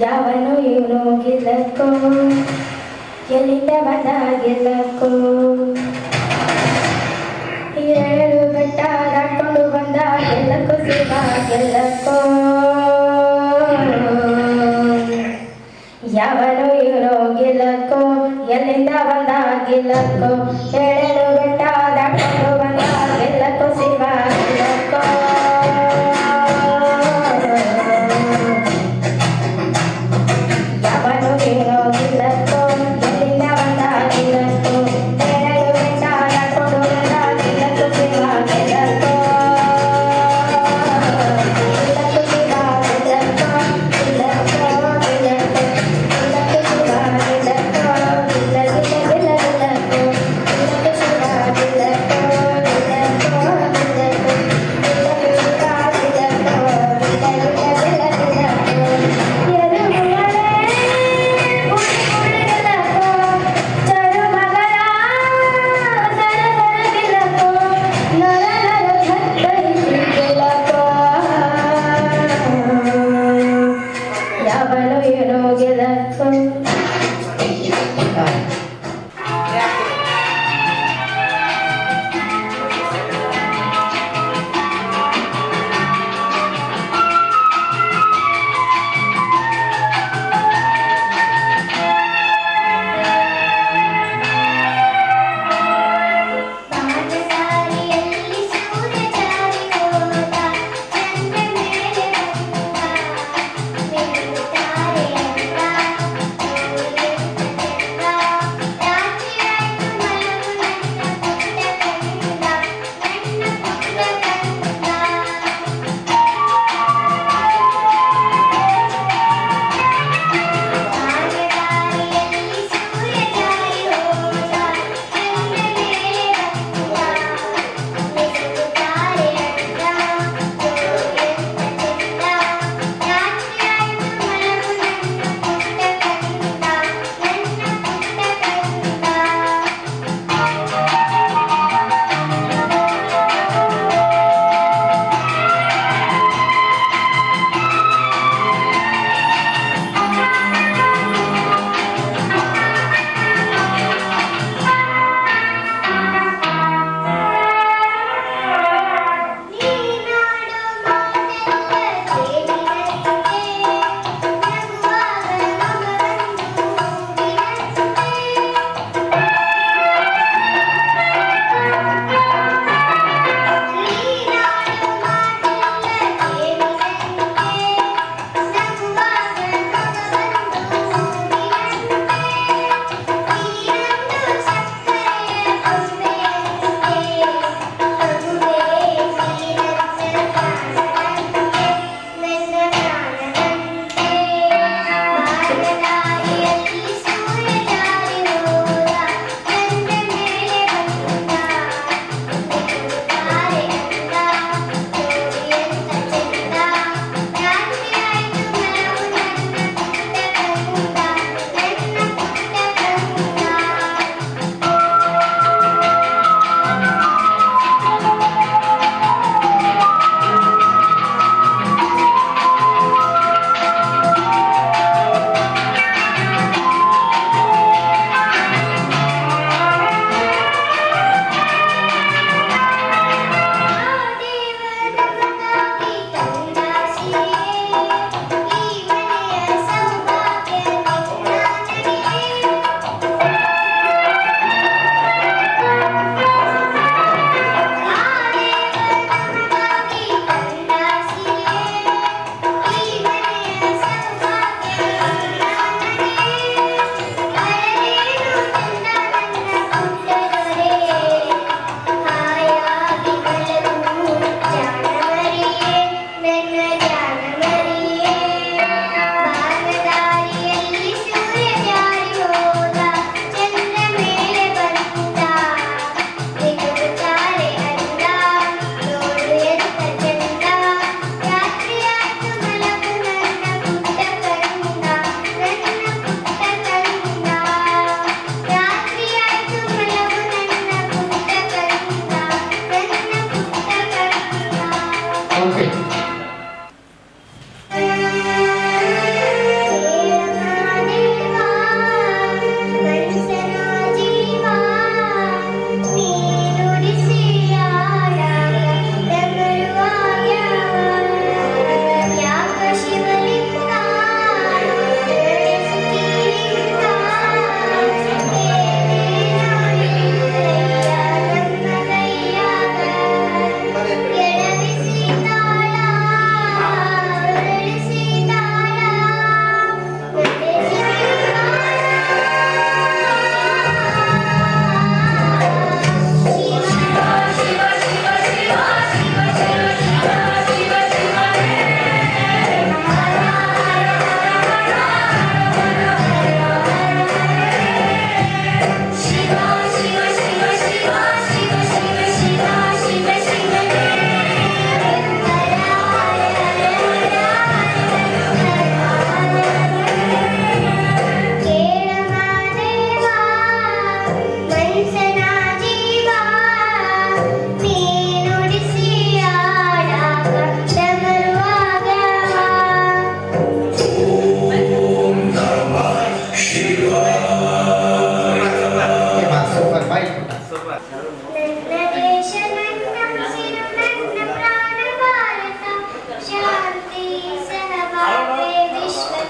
ಯಾವನು ಇವನು ಗೆಲ್ಲಕ್ಕೋ ಎಲ್ಲಿಂದ ಬಂದ ಗೆಲ್ಲಕ್ಕೋ ಏಳು ಬೆಟ್ಟ ದಾಟ್ಕೊಂಡು ಬಂದ ಗೆಲ್ಲಕ್ಕೋ ಶಿವ ಗೆಲ್ಲಕ್ಕೋ ಯಾವನು ಇವನು ಗೆಲ್ಲಕ್ಕೋ ಎಲ್ಲಿಂದ ಬಂದ ಗೆಲ್ಲಕ್ಕೋ ಏಳು ಬೆಟ್ಟ ದಾಟ್ಕೊಂಡು ಬಂದ ಗೆಲ್ಲಕ್ಕೋ ಶಿವ ಗೆಲ್ಲಕ್ಕೋ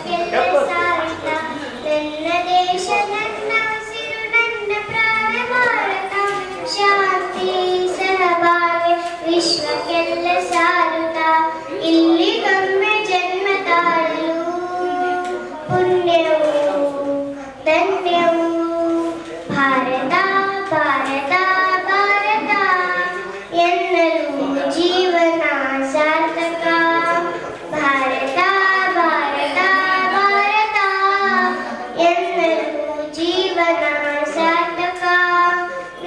ವಿಶ್ವಕ್ಕೆಲ್ಲ ಸಾರಿದ ನನ್ನ ದೇಶ ನನ್ನ ಉಸಿರು ನನ್ನ ಪ್ರಾಣ ಭಾರತ ಶಾಂತಿ ಸಹಭಾಗ್ಯ ವಿಶ್ವಕ್ಕೆಲ್ಲ ಸಾರುತ್ತ ಇಲ್ಲಿಗೊಮ್ಮೆ ಜನ್ಮ ತಾಳಲು ಪುಣ್ಯವು ಧನ್ಯವು ಭಾರತ ಭಾರತ ಭಾರತ ಎನ್ನಲು ಜೀವನ ಸಾರ್ಥಕ ಭಾರತ ಭಾರತ ಭಾರತ ಎನ್ನಲು ಜೀವನ ಸಾರ್ಥಕ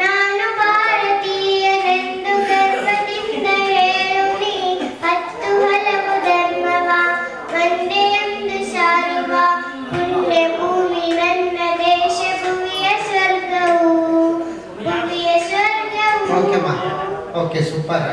ನಾನು ಭಾರತೀಯನೆಂದು ಗರ್ವದಿಂದ ಹೇಳುನಿ 10 ಹಲವು ಧರ್ಮವ ಒಂದೇ ಎಂದು ಸಾರುವ ಪುಣ್ಯ ಭೂಮಿ ನನ್ನ ದೇಶ ಭುವಿಯ ಸ್ವರ್ಗವು ಭುವಿಯ ಸ್ವರ್ಗವು ಓಕೆ ಸೂಪರ್.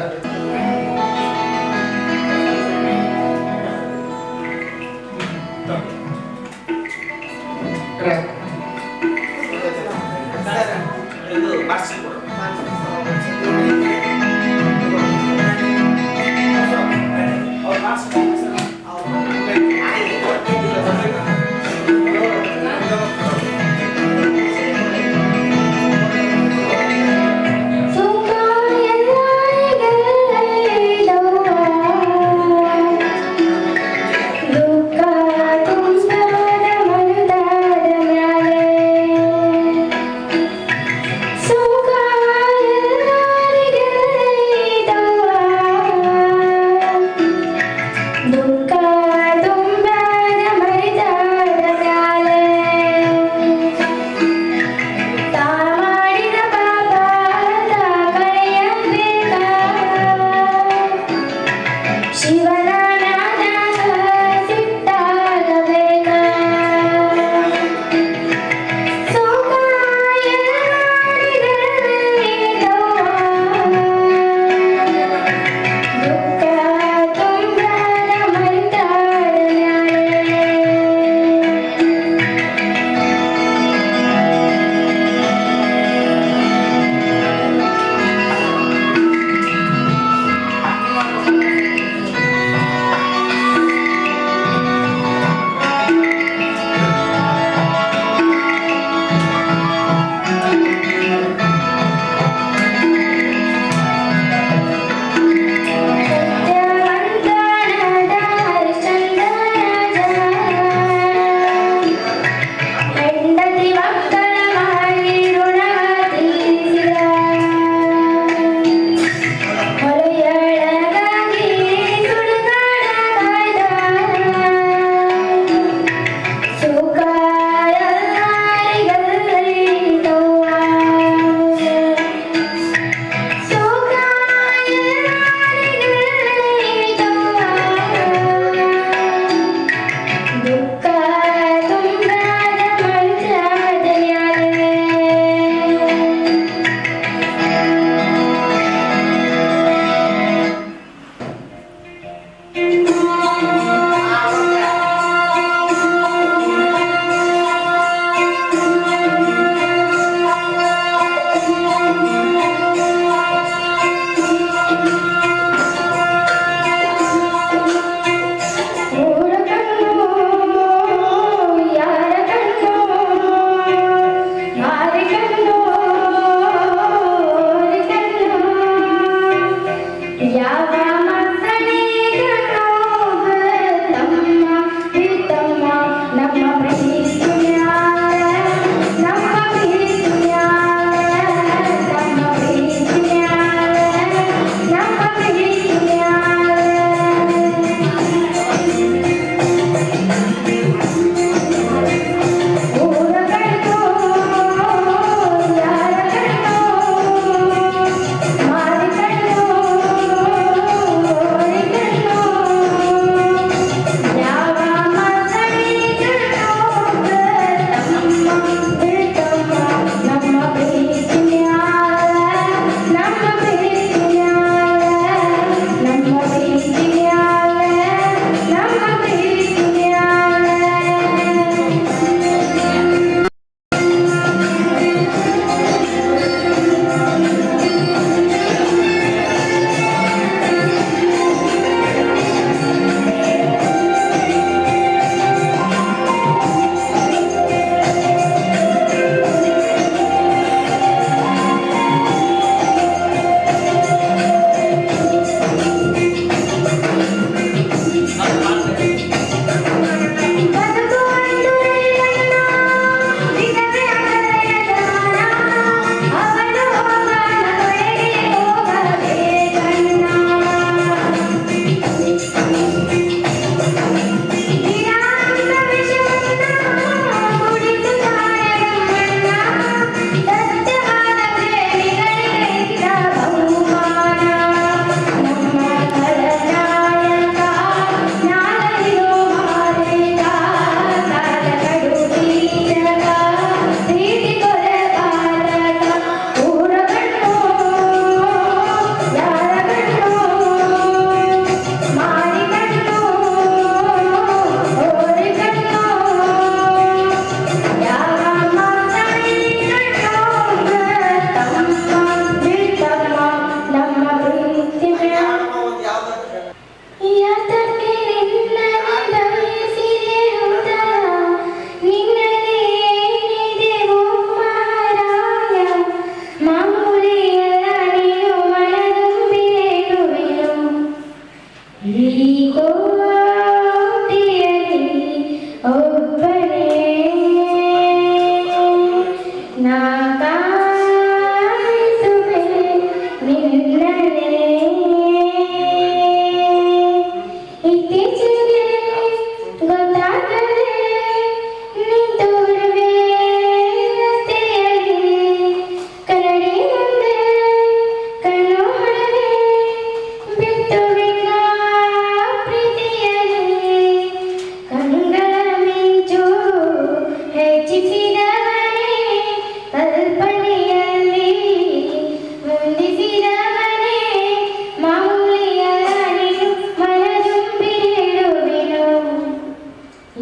ದುಃಖ ತುಂಬದ ಮರಿದ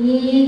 ಈ